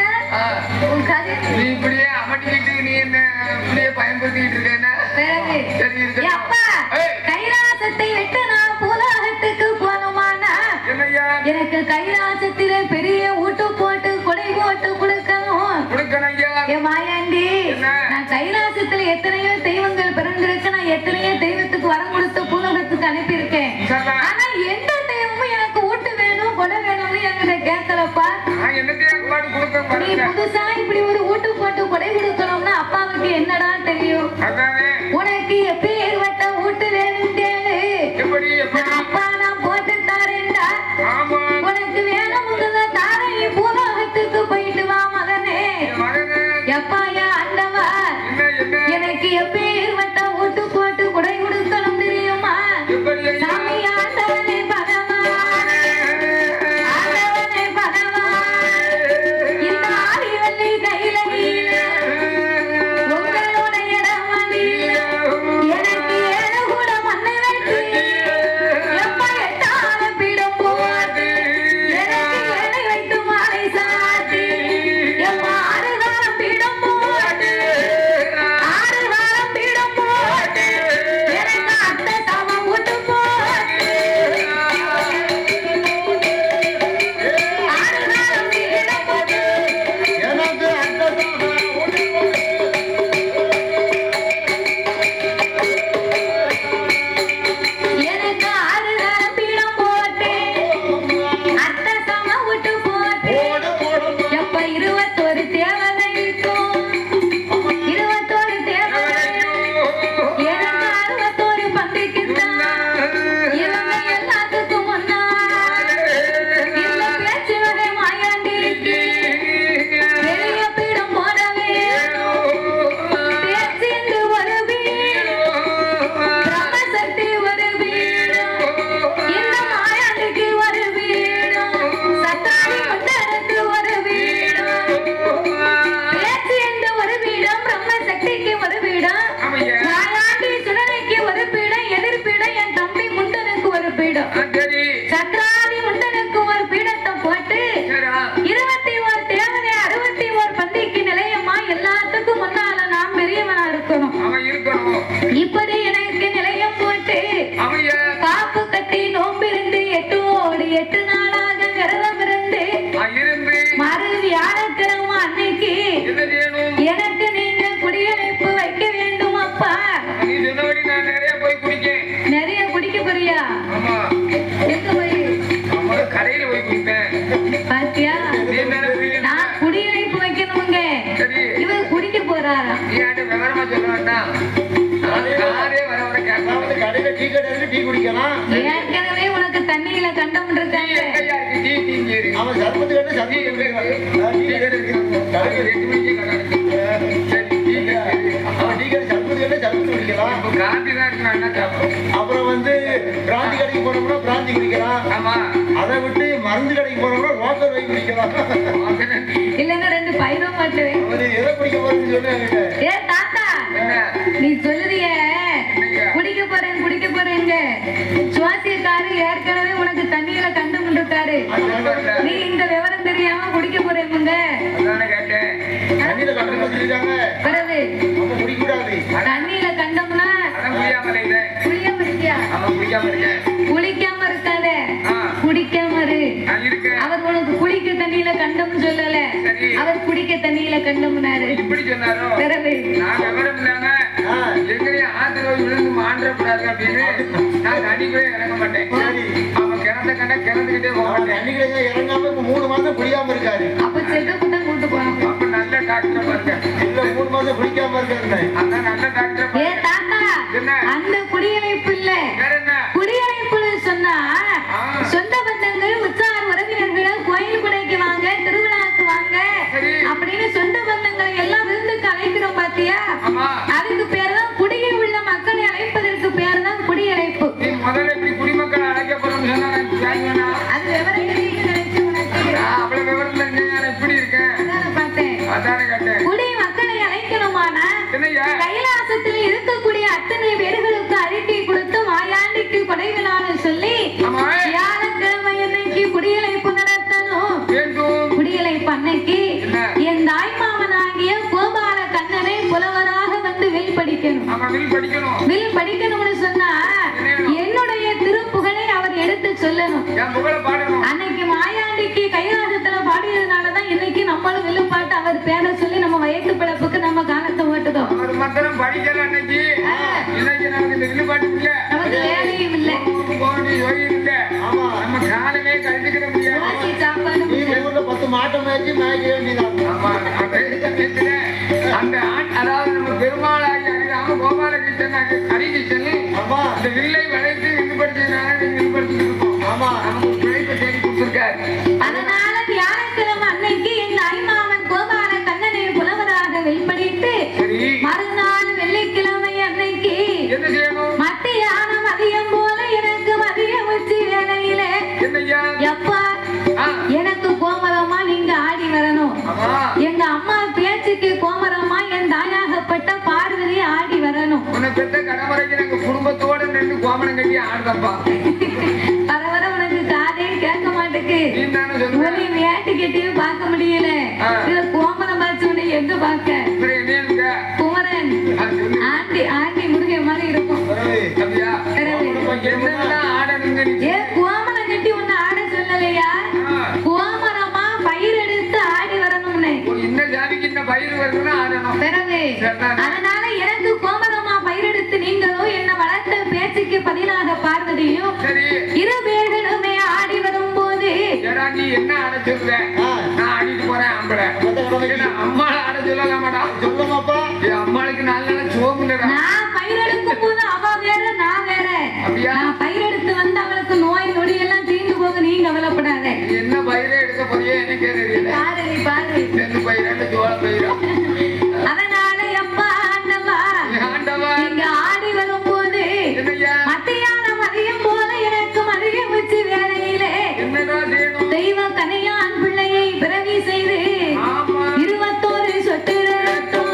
நீ இப்படியே அமட்டிக்கிட்டு நீ என்ன இப்படியே பயன்படுத்திக்கிட்டு இருக்கேன்னா சரி இருக்கு கைலாசத்தை விட்டு நான் பூலோகத்துக்கு போகணுமானா எனக்கு கைலாசத்திலே பெரிய ஊட்டு போட்டு கொடை போட்டு கொடுக்கணும் என் மாயாண்டி நான் கைலாசத்துல எத்தனையோ தெய்வங்கள் பிறந்திருக்கு நான் எத்தனையோ தெய்வத்துக்கு வரம் கொடுத்து பூலோகத்துக்கு அனுப்பியிருக்கேன் ஆனா எந்த தெய்வமும் எனக்கு ஊட்டு வேணும் கொடை வேணும்னு என்கிட்ட கேட்கலப்பா நீ புதுசா இப்படி ஒரு ஊட்டு போட்டு கொடை கொடுக்கணும்னா அப்பாவுக்கு என்னடா தெரியும் உனக்கு எப்பேற்பட்ட ஊட்டு வேணும் கேளு அப்பா நான் போட்டு தாரேன்டா உனக்கு வேணும் தாரை பூலோகத்துக்கு போயிட்டு வாமா சொல்ல வேண்டாம். யாரே வர வர கேட்கலாம். கடையில டீ கடை இருக்கு, டீ குடிக்கலாம். ஏற்கனவே உனக்கு தண்ணியில கண்டம் இருக்காங்க. அவன் சர்பத்து கடை சர்பத்து அப்புறம் வந்து பிராந்தி கடைக்கு போனோம்னா பிராந்தி குடிக்கலாம். அதை விட்டு மருந்து கடைக்கு போனோம்னா லோக்கல் வை குடிக்கலாம். இல்லன்னா 2 பைரம் மாட்டு எதை குடிக்க போறேன்னு சொல்லுவாங்க. ஏ தாத்தா, நீ சொல்லுறிய குடிக்க போறேங்க. சுவாசியக்காரு ஏற்கனவே உனக்கு தண்ணியில கண்டு கொண்டிருக்காரு. நீ இந்த விவரம் தெரியாம குடிக்க போறேங்க. தண்ணியில கண்டோம்னா சொல்லிட்டாங்க. பிறகு குடிக்கூடாது. தண்ணியில கண்டோம்னா குளிக்காம இருக்காத, குடிக்காம இரு. அவர் உனக்கு குடிக்க தண்ணியில கண்டம்னு சொல்லல, அவர் குடிக்க தண்ணியில கண்டம்னாரு. பிறகு இறங்காம 3 மாசம் குடிக்காம இருக்காரு. அப்ப செக்கப் தான் கூட்டு போனாங்க. நல்ல டாக்டர் பாருங்க. இல்ல 3 மாசம் குடிக்காம இருக்காரு. அதான் நல்ல டாக்டர். ஏ தாத்தா, அந்த குடியழைப்பு இல்ல, குடியழைப்புன்னு சொன்னா சொந்த பந்தங்கள் உற்றார் உறவினர்களை கோயில் குடைக்கு வாங்க, திருவிழாக்கு வாங்க அப்படின்னு சொந்த பந்தங்களை எல்லாம் விருந்துக்கு அழைக்கிறோம் பாத்தியா? அதுக்கு பேர் தான் குடியில் உள்ள மக்களை அழைப்பதற்கு பேர் தான் குடியழைப்பு. முதல்ல இப்படி குடிமக்களை அழைக்கப்படும் சொன்னா அது விவரம் தெரியுது நினைச்சு உனக்கு அவ்வளவு விவரம் தெரிஞ்சு இப்படி இருக்கேன். அதானே கேட்டேன். குடி மக்களை அழைக்கணுமானா கைலாசத்தில் இருக்கக்கூடிய அத்தனை பேர்களுக்கு அறிக்கை கொடுத்து மாயாண்டிக்கு கொடைகளான்னு சொல்லி வியாழக்கிழமை அன்னைக்கு குடியழைப்பு நடத்தணும். குடியழைப்பு அன்னைக்கு என் தாய்மாமனாகிய கோபால கண்ணனை புலவராக வந்து வில் படிக்கணும். வில் படிக்கணும்னு சொன்னா என்னுடைய திருப்புகழை அவர் எடுத்து சொல்லணும். அன்னைக்கு மாயாண்டிக்கு கைலாசத்துல பாடியதுனாலதான் இன்னைக்கு நம்மளும் வில்லு பாட்டு அவர் பேரை சொல்லி நம்ம வயசு பிழப்புக்கு நம்ம காலத்தை ஓட்டுதோம். நமக்கு வேலையும் இல்லை, சாப்பாடு 10 மாட்டம் மேய்ச்சி மேய்க்க வேண்டியதான். அந்த அதாவது நம்ம பெருமாளாகி அறியாம கோபாலகிருஷ்ணன் ஹரிகிருஷ்ணன் இந்த வில்லை வளைத்து வில்லுபடுத்தினால வில்லுபடுத்திட்டு இருக்கோம். ஆமா, நமக்கு பிழைப்பை தேடி கொடுத்திருக்காரு. அதனால வியாழக்கிழமை அன்னைக்கு என் ஐமாமன் கோபால கண்ணனை புலவராக வெளிப்படித்து மறுநாள் வெள்ளிக்கிழமை அன்னைக்கு என்ன செய்யணும்? மத்தியான மதியம் போல எனக்கு மதிய உச்சி வேலையிலே எப்பா எனக்கு கோமரமா நீங்க ஆடி வரணும். எங்க அம்மா பேச்சுக்கு கோமரமா என் தாயாகப்பட்ட பார்வதி ஆடி வரணும். உன்னை பெற்ற கடமுறைக்கு நாங்க குடும்பத்தோட நின்று கோமரம் கட்டி ஆடுதப்பா. பரவர உனக்கு காதே கேட்க மாட்டேக்கு. உன்னை வேட்டு கட்டியும் பார்க்க முடியல. கோமரம் பார்த்து உன்னை எங்க பார்க்க? குமரன் ஆண்டி முருகை மாதிரி இருக்கும். ஏ கோமரம் கட்டி உன்னை ஆட சொல்லலையா? கோமரமா பயிர் எடுத்து ஆடி வரணும்னு. பிறகு அதனால எனக்கு கோமரமா பயிரெடுத்து நீங்களும் என்ன வளர்த்த பேச்சுக்கு பதிலாக பார்வதியும் இரு பேர்களுமே ஆடி வரும் போது என்ன ஆட சொல்லுவேன்? நான் ஆடிட்டு போறேன். அம்மா ஆட சொல்லலாமாடா? சொல்லுமாப்பா. அம்மாளுக்கு நல்ல சோமுங்கடா. நான் பயிரெடுக்கும் போது அவ வேற நான் வேற. நான் பயிரெடுத்து வந்து அவளுக்கு நோய் நொடி எல்லாம் தீர்ந்து போக நீ கவலைப்படாத. என்ன பயிரை எடுக்க போறியே எனக்கே தெரியல. பாரு நெல்லு பயிரா ஜோள பயிரா? அதனால எப்பா ஆண்டவா இங்க ஆடி வரும் போது மத்தியான மதியம் போல எனக்கு மதிய உச்சி வேலையிலே தெய்வ கனையான் பிள்ளையை பிறவி செய்து 21 சொட்டு ரத்தம்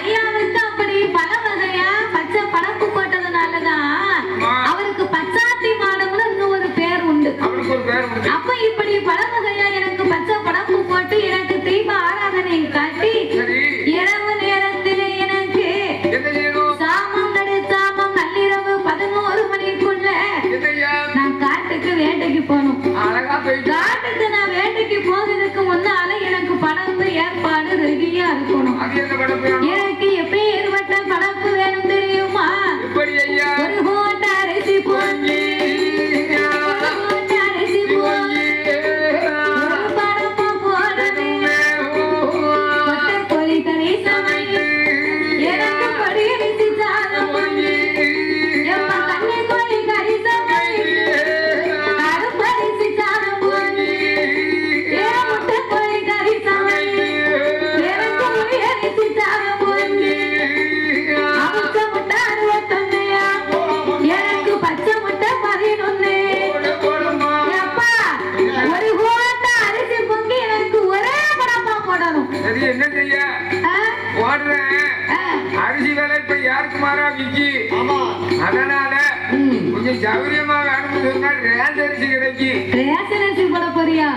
ஐயாவுக்கு அப்படி பல வகையா பச்சை படப்பு போட்டதுனாலதான் அவருக்கு பச்சாத்தி மாடம்னு இன்னொரு பேர் உண்டு. அப்ப இப்படி பல வகையா எனக்கு பச்சை படப்பு போட்டு எனக்கு தீப ஆராதனை காட்டி இரவு நேரத்திலே எனக்கு சாமம் நடுச்சாமம் நள்ளிரவு 11 மணிக்குள்ள நான் காட்டுக்கு வேட்டைக்கு போகணும். காட்டுக்கு நான் வேட்டைக்கு போகிறதுக்கு முன்னால எனக்கு படப்பு ஏற்பாடு ரெடியா இருக்கணும். எனக்கு எப்பேற்பட்ட படப்பு வேணும் தெரியுமா? ஒரு கோட்டை அரிசி போஞ்சி அரிசி வேலை இப்ப யாருக்கு மாறா விக்கி. அதனால கொஞ்சம் சௌரியமா வேணும்னு சொன்னா ரேஷன் அரிசி கிடைக்கி. ரேஷன் அரிசி போட போறியா?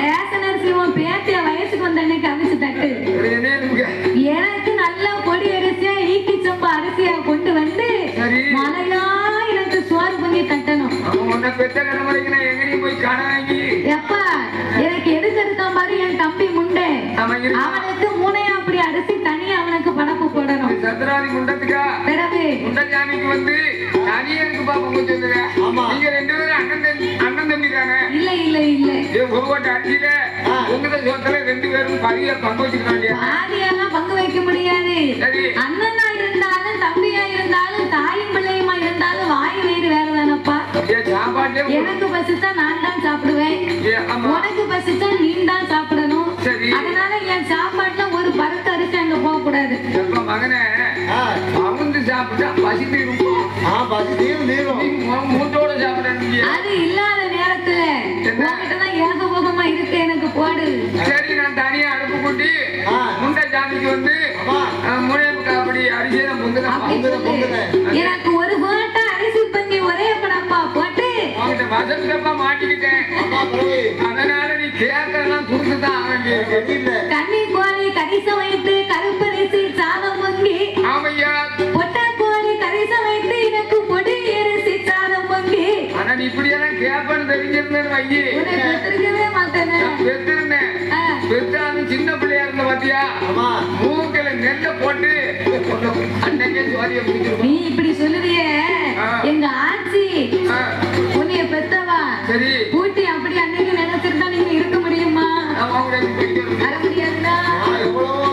ரேஷன் அரிசி உன் பேத்திய வயசுக்கு வந்த அன்னைக்கு அவிச்சு தட்டு. எனக்கு நல்ல பொடி அரிசியா ஈக்கி சம்பா அரிசியா கொண்டு வந்து மலையா எனக்கு சோறு பொங்கி தட்டணும். பெத்த கடமுறைக்கு நான் எங்கேயும் போய் காண வாங்கி எப்பா எனக்கு எடுக்க மாதிரி என் தம்பி முண்டை அவனுக்கு மூணையா அப்படி அரிசி தனியா அவனுக்கு படப்பு போடணும். சத்ராதி முண்டத்துக்கா முண்டசாமிக்கு வந்து தனியருக்கு பாப்பா சொல்லுவேன். நீங்க 2 பேரும் அண்ணன் தம்பி தானே? இல்ல இல்ல இல்ல ஒரு கோட்டை அரிசியில உங்க சொத்துல 2 பேரும் பதியா பங்கு வச்சுக்கணும். பாதியெல்லாம் பங்கு வைக்க முடியாது. அண்ணனா இருந்தாலும் தம்பியா இருந்தாலும் தாயும் பிள்ளையுமா இருந்தாலும் வாய் வயிறு வேற தானப்பா. எனக்கு பசிச்சா நான் தான் சாப்பிடுவேன், உனக்கு பசிச்சா நீ தான் சாப்பிடணும். அதனால என் சாப்பாட்டுல ஒரு பருத்த அரிசி அங்க போக கூடாது. மகனே அவுந்து சாப்பிட்டா பசி தீரும். மூட்டோட சாப்பிட அது இல்லாத நேரத்துல உங்ககிட்டதான் ஏகபோகமா இருக்கு, எனக்கு போடு. சரி நான் தனியா அடுப்பு கூட்டி முண்டை சாமிக்கு வந்து முனைப்புக்கு அப்படி அரிசியை எனக்கு ஒரு போட்ட அரிசி பங்கி ஒரே படப்பா போட்டு வசந்தப்பா மாட்டிக்கிட்டேன். அதனால நீ கேட்கலாம் கொடுத்துதான் கண்ணி கோழி கரிச வைத்து கருப்பரிசி சாதம் பொங்கி பொட்ட கோழி கரிச வைத்து எனக்கு பொடி அரிசி சாதம் பொங்கி. ஆனா நீ இப்படியெல்லாம் கேட்பன்னு தெரிஞ்சிருந்தேன் வையி பெற்றிருக்கவே மாட்டேன். பெற்றிருந்தேன் பெற்றாலும் சின்ன பிள்ளையா இருந்த பாத்தியா மூக்கில நெல்ல போட்டு அன்னைக்கே சுவாதிய பிடிச்சிருக்கோம். நீ இப்படி சொல்லுவியே எங்க ஆட்சி உன்னைய பெத்தவா சரி ஊட்டி அப்படி அன்னைக்கு நினைச்சிருந்தா நீங்க இருக்க முடியுமா? வர முடியாதுடா.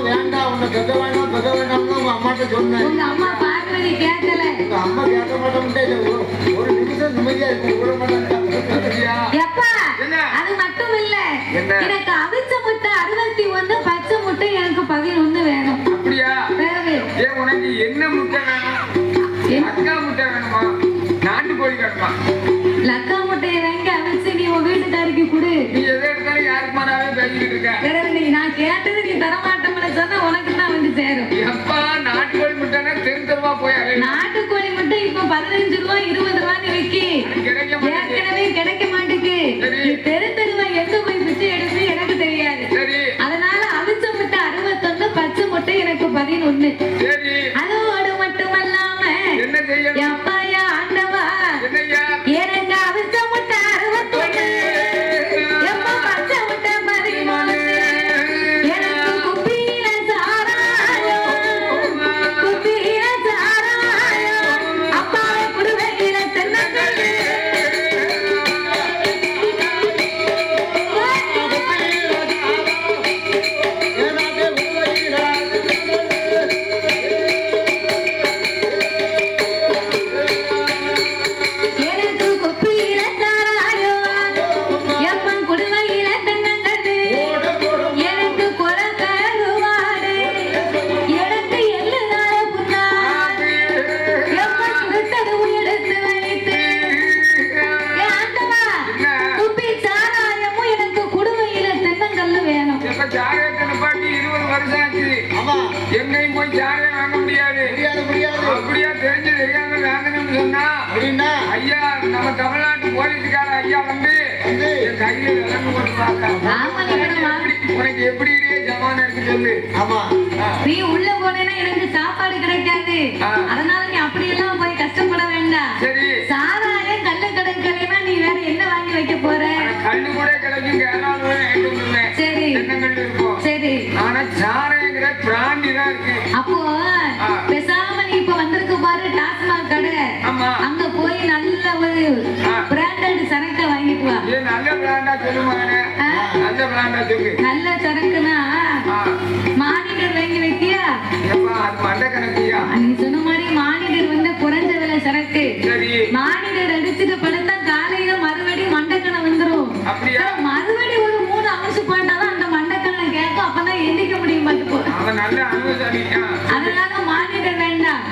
வேண்டாம் உன்னை பெக்க வேண்டாம் பெக்க வேண்டாம்னு உங்க அம்மாட்ட சொன்னேன். உங்க அம்மா பாக்குறது கேட்கல. உங்க அம்மா கேட்க மாட்டோம். ஒரு நிமிஷம் நிம்மதியா இருக்கு விட மாட்டாங்க. எப்பா அது மட்டும் இல்ல, எனக்கு அவிச்ச முட்டை 61 பச்சை முட்டை எனக்கு 11 வேணும். அப்படியா? உனக்கு என்ன முட்டை வேணும்? அக்கா முட்டை வேணுமா? நாட்டுக்கோழி வேணுமா? லக்கா முட்டையை வாங்கி அவிச்சு நீ உன் வீட்டுக்காரிக்கு கொடு. நீ எதை எடுத்தாலும் யாருக்கு மாறாவே பேசிக்கிட்டு இருக்க. நான் கேட்டது நீ தரமாட்டோம்னு சொன்னா உனக்கு தான் வந்து சேரும். எப்பா நாட்டுக்கோழி முட்டைன்னா தெருத்தருவா போய் நாட்டுக்கோழி முட்டை இப்ப 15 ரூபாய் 20 ரூபான்னு விக்கி ஏற்கனவே கிடைக்க மாட்டேங்குது. தெரு தெருவா எங்க போய் பிச்சை எடுத்து எனக்கு தெரியாது. அதனால அவிச்ச முட்டை 61 பச்சை முட்டை எனக்கு 11. அதோடு மட்டுமல்லாம எப்பாயா ஆண்டவா எனக்கு அவிச்ச முட்டை 61 எப்ப பச்சை முட்டை 13 எனக்கு குப்பியில சாராயம் அப்பாவை குடுவையில தென்னங்கல்லு யாரையும் வாங்க முடியாது. அப்படியா தெரிஞ்சு தெரியாம வாங்கணும்னு சொன்னா ஐயா நம்ம தமிழ்நாட்டு போலீஸ்கார ஐயா வந்து என் கையில விலங்கு போட்டுருவாங்க. உனக்கு எப்படி ஜமான் இருக்கு சொல்லு. நீ உள்ள போனேன்னா எனக்கு சாப்பாடு கிடைக்காது. அதனால நீ அப்படியெல்லாம் போய் கஷ்டப்பட வேண்டாம். சரி. சாராயம் கல்லு கிடைக்கலைன்னா நீ வேற என்ன வாங்கி வைக்க போற? கல்லு கூட கிடைக்கும். சரி தென்னங்கல்லு இருக்கும். சரி. ஆனா சாராயங்கிற பிராண்டி தான் இருக்கு. அப்போ பேசாம நீ இப்ப வந்திருக்கு பாரு டாஸ்மாக் கடை. அங்க போய் நல்ல ஒரு பிராண்டட் சரக்கு வாங்கிட்டு வா. நல்ல பிராண்டா சொல்லுமா? நல்ல பிராண்டா சொல்லு. நல்ல சரக்குனா மானிடர் வாங்கி வைக்கியா? அது மண்ட கணக்கியா? நீ சொன்ன மாதிரி மானிடர் வந்து குறைஞ்ச விலை சரக்கு. மானிடர் அடிச்சுட்டு படுத்தா காலையில மறுபடி மண்டக்கணம் வந்துரும். அப்படியா? மறுபடி ஒரு 3 அம்சம் போட்டாதான் அந்த மண்டக்கணம் கேட்கும். அப்பதான் எண்ணிக்க முடியும். பாத்துக்கோ. அதனால மானிடர் வேண்டாம்.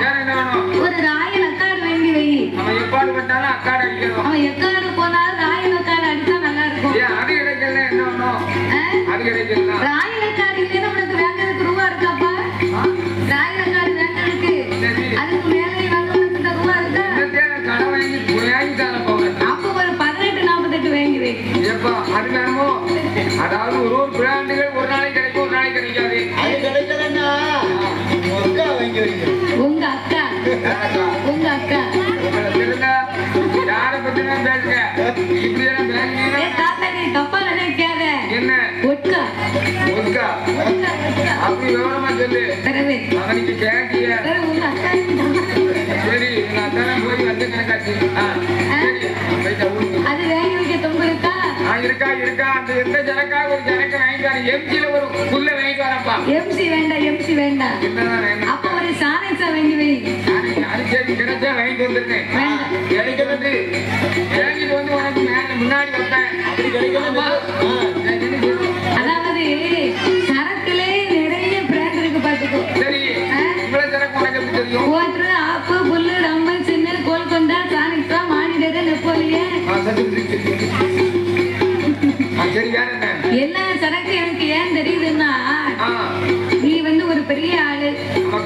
ஒரு ராயல் அக்காடு வாங்கி வை. அவன் எப்பாடு பட்டாலும் அக்காடு அடிக்கணும். அவன் எக்காடு போனாலும் ராயல் அக்காடு அடிச்சா நல்லா இருக்கும். அது கிடைக்கல என்ன ஒண்ணும். அது கிடைக்கல. ராயல் அக்காடு இல்லைன்னா உனக்கு வாங்குறதுக்கு ரூபா இருக்காப்பா? ராயல் அக்காடு வாங்குறதுக்கு அதுக்கு மேலே வாங்குறதுக்கு ரூபா இருக்கா? கடை வாங்கி தானே போங்க. அப்ப ஒரு 18-48 வாங்கி வை. எப்பா அது வேணுமோ? அதாவது ஒரு பிராண்டுகள் ஒரு நாளைக்கு கிடைக்கும், ஒரு நாளைக்கு கிடைக்காது. அது கிடைக்கலன்னா உங்க அக்கா உங்க அக்கா யார பத்தி தான் பேசுங்க. இப்படி எல்லாம் பேசுறீங்க. தாத்தா நீ தப்பா நினைக்காத. என்ன ஒட்கா ஒட்கா அப்படி விவரமா சொல்லு. அவனுக்கு கேட்டிய உங்க அக்கா. சரி உங்க அக்கா போய் வந்து கணக்காச்சு. அது வேக வைக்க தொங்கலுக்கா? இருக்கா இருக்கா. அந்த எந்த ஜனக்காக ஒரு ஜனக்க வாங்கிக்காரு. எம்சில ஒரு புல்ல வாங்கிக்காரப்பா. எம்சி வேண்டாம் எம்சி வேண்டாம். அப்ப ஒரு சாணக்ஸா வாங்கி வை. அது சரி கிடைச்சா வாங்கிட்டு வந்துருக்கேன். எனக்கு வந்து வாங்கிட்டு வந்து உனக்கு முன்னாடி வைப்பேன். அப்படி கிடைக்கலமா? அதாவது சரக்குலே நிறைய பிராண்ட் இருக்கு பாத்துக்கோ. சரி இவ்வளவு சரக்கு உனக்கு எப்படி தெரியும்? ஓட்ரு ஆப்பு புல்லு ரம்பல் சின்னல் கோல்கொண்டா சாணக்ஸா மானிடர் நெப்போலியன். சரி வேற என்ன? எல்லா சரக்கு எனக்கு ஏன் தெரியுதுன்னா நீ வந்து ஒரு பெரிய ஆளு.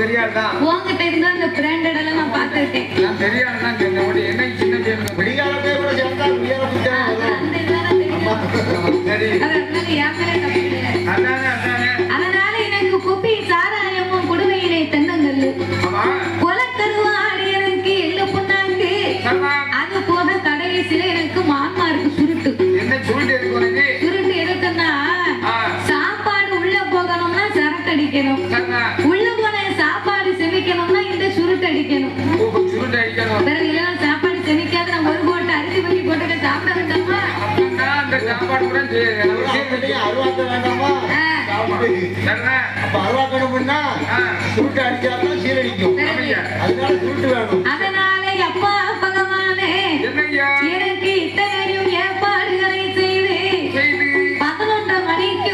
பெரிய ஆள் தான். உங்ககிட்ட இருந்தா அந்த பிராண்டட் எல்லாம் நான் பார்த்திருக்கேன். நான் பெரிய ஆள் தான் சொன்னேன். என்ன சின்ன பேர் பிடிக்காத கூட சேர்ந்தா உயர புத்தா. அந்த இதெல்லாம் தெரியும். சரி அதனால யாருமே தப்பு கிடையாது. அதனால எனக்கு குப்பி சாராயமும் குடுவையிலே தென்னங்கல்லு கொலக்கருவாடி எனக்கு எள்ளு புண்ணாக்கு. அது போக கடைசியில எனக்கு மான்மாருக்கு சுருட்டு. என்ன சுருட்டு இருக்கு உனக்கு? சுருட்டு எதுக்குன்னா சாப்பாடு உள்ள போகணும்னா சரக்கு அடிக்கணும். உள்ள போன சாப்பாடு செமிக்கணும்னா இந்த சுருட்டு அடிக்கணும். சுருட்டு அடிக்கணும். பிறகு எல்லாம் சாப்பாடு செமிக்காத நம்ம ஒரு போட்டு அரிசி பண்ணி போட்டு சாப்பிட வேண்டாமா? அந்த சாப்பாடு கூட அருவாக்க வேண்டாமா? அப்ப அருவாக்கணும்னா சுருட்டு அடிச்சாதான் சீரடிக்கும். அதனால சுருட்டு வேணும். அதனால அப்பா பகவானே எனக்கு இத்தனையும் ஏற்பாடுகளை செய்து 11 மணிக்கு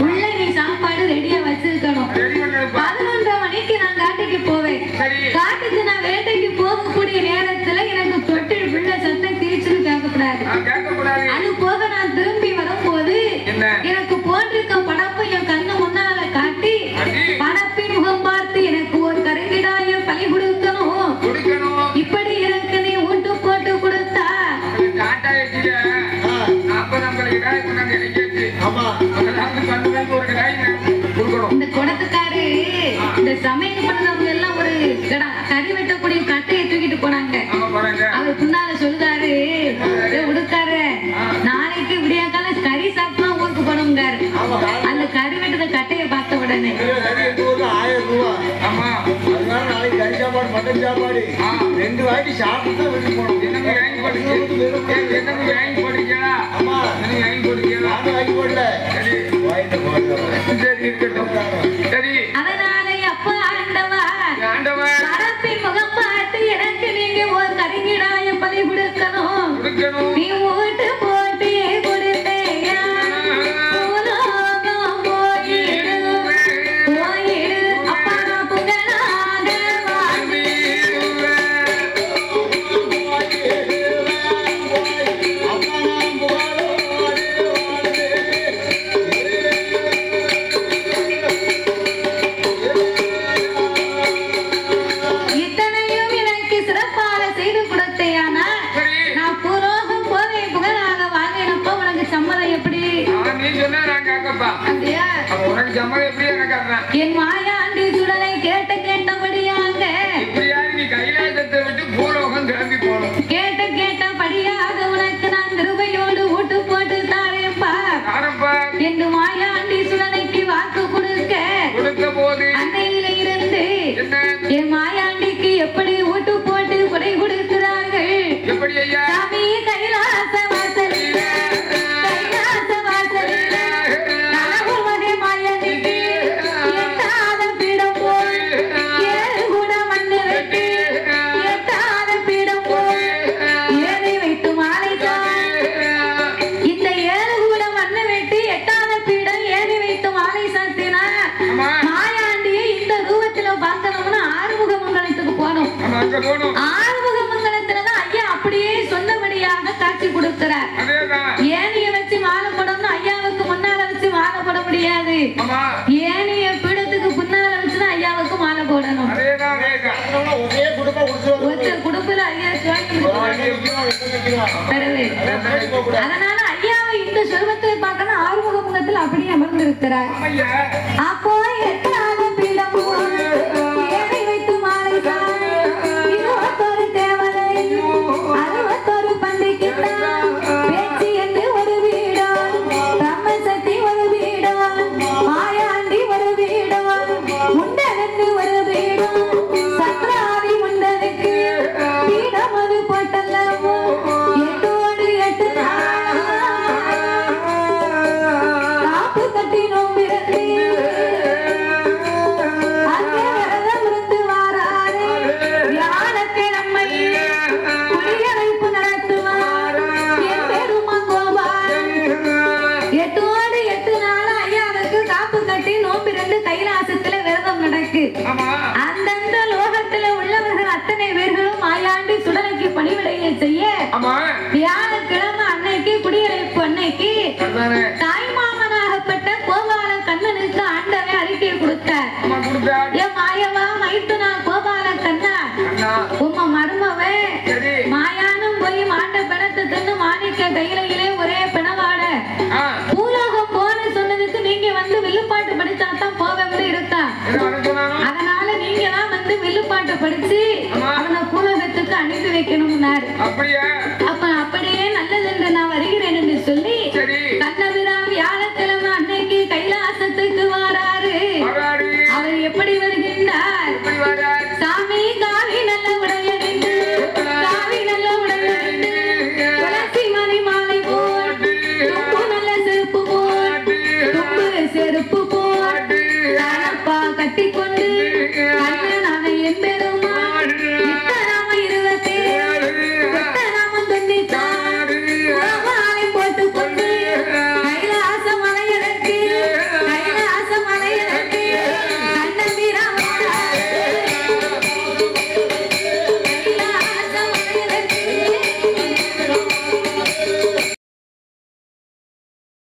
உள்ள நீ சாப்பாடு ரெடியா வச்சிருக்கணும். 11 மணிக்கு நான் காட்டுக்கு போவேன். காட்டுக்கு நான் வேட்டைக்கு போகக்கூடிய நேரத்துல எனக்கு தொட்டில் பிள்ளை சத்தம் திரிச்சு கேட்கக்கூடாது. அது போக நான் திரும்பி வரும்போது எனக்கு போட்டிருக்க படப்பை என் கண்ணு முன்னால காட்டி படப்பின் முகம் பார்த்து எனக்கு ஒரு கருங்கிடாயம் பலி கொடுக்கணும். இப்படி எனக்கு நீ ஊட்டு போட்டு கொடுத்தா இந்த குடத்துக்காரு இந்த சமையல் பண்ணவங்க எல்லாம் ஒரு கறி வெட்டக்கூடிய கட்டையை தூக்கிட்டு போனாங்க. அவர் பின்னால சொல்லுதாரு உடுக்காரு நாளைக்கு விடியாக்கால கறி சாப்பிட்டா ஊருக்கு போனோம்காரு. அந்த கறி வெட்டத கட்டையை பார்த்த உடனே 1000 ரூபாய். அதனால நாளைக்கு கறி சாப்பாடு மட்டன் சாப்பாடு 2 வாட்டி சாப்பிட்டு வீட்டுக்கு போகணும். வாங்கி போடுறீங்களா? ஆமா வாங்கி போடுறீங்களா? வாங்கி போடல. சரி இருக்கட்டும். சரி அதனால அப்பா ஆண்டவா படப்பின் முகம் பார்த்து எனக்கு நீங்க ஒரு கருங்கிடாயம் பலி கொடுக்கணும். நீ ஊட்டு போட்டு கொடுத்தேயா போயிடு அப்பா நான் புகழாக அப்பா என் மாயாண்டிக்கு எப்படி ஊட்டு போட்டு கொடை கொடுக்கிறார்கள் எப்படி ஐயா சாமி கைலாச வாசலில் கைலாச வாசலில் கனகூர் மகை மாயாண்டிக்கு எட்டாத பீடம் போல் ஏழு கூட மண்ணு வெட்டி எட்டாத பீடம் போல் ஏறி வைத்து மாலை இந்த ஏழு கூட மண்ணு வெட்டி எட்டாத பீடம் ஏறி வைத்து மாலை சாத்தினா மாயாண்டியை இந்த ரூபத்துல பார்க்கணும்னா ஆறுமுகமங்கலத்துக்கு போனோம். ஆறுமுகமங்கலத்துலதான் ஐயா அப்படியே சொன்னபடியாக காட்சி கொடுக்கிறார். ஏனிய வச்சு மாலை போடணும்னு ஐயாவுக்கு முன்னால வச்சு மாலை போட முடியாது. ஏனிய பீடத்துக்கு முன்னால வச்சுதான் ஐயாவுக்கு மாலை போடணும். குடுப்புல ஐயா அதனால ஐயாவை இந்த சொர்வத்தை பார்க்கணும் ஆறுமுகமங்கலத்தில் அப்படியே அமர்ந்திருக்கிறார். அப்போ எட்டாத பீடம் ஏறி வைத்து மாலை 21 தேவதை 61 பண்டிகைதான் பேச்சு என்று ஒரு வீடம் பிரம்மசக்தி ஒரு வீடம் மாயாண்டி ஒரு வீடம் முண்டனுக்கு ஒரு வீடம் சத்ராதி முண்டனுக்கு பீடம் அது போட்டல்லவோ 8 காப்பு கட்டி நோம்பிரந்து அங்கே விரதம் இருந்து வாராரு வியாழக்கிழமை குடியரைப்பு நடத்துவார் என் பெருமா கோபால் 8 நாள் ஐயாவுக்கு காப்பு கட்டி நோம்பிரந்து கைலாசத்துல விரதம் நடக்கு. அந்தந்த லோகத்துல உள்ளவர்கள் அத்தனை பேர்களும் மாயாண்டி சுடலைக்கு பணிவிடையை செய்ய வியாழக்கிழமை அன்னைக்கு குடியரைப்பு அன்னைக்கு தாய்மாமனாகப்பட்ட கோபால கண்ணனுக்கு ஆண்டவன் அறிக்கையை கொடுத்தார். என் மாயவா மைத்துனா கோபால கண்ணா உம்ம மருமவே மாயானும் போய் மாண்ட பிணத்தை தின்னு மாணிக்க கையிலே ஒரே பிணவாட பூலோகம் போன்னு சொன்னதுக்கு நீங்க வந்து வில்லுப்பாட்டு படிச்சாதான் போவேன்னு இருக்கா. அதனால நீங்க தான் வந்து வில்லுப்பாட்டு படிச்சு அவனை பூலோகத்துக்கு அனுப்பி வைக்கணும்னாரு.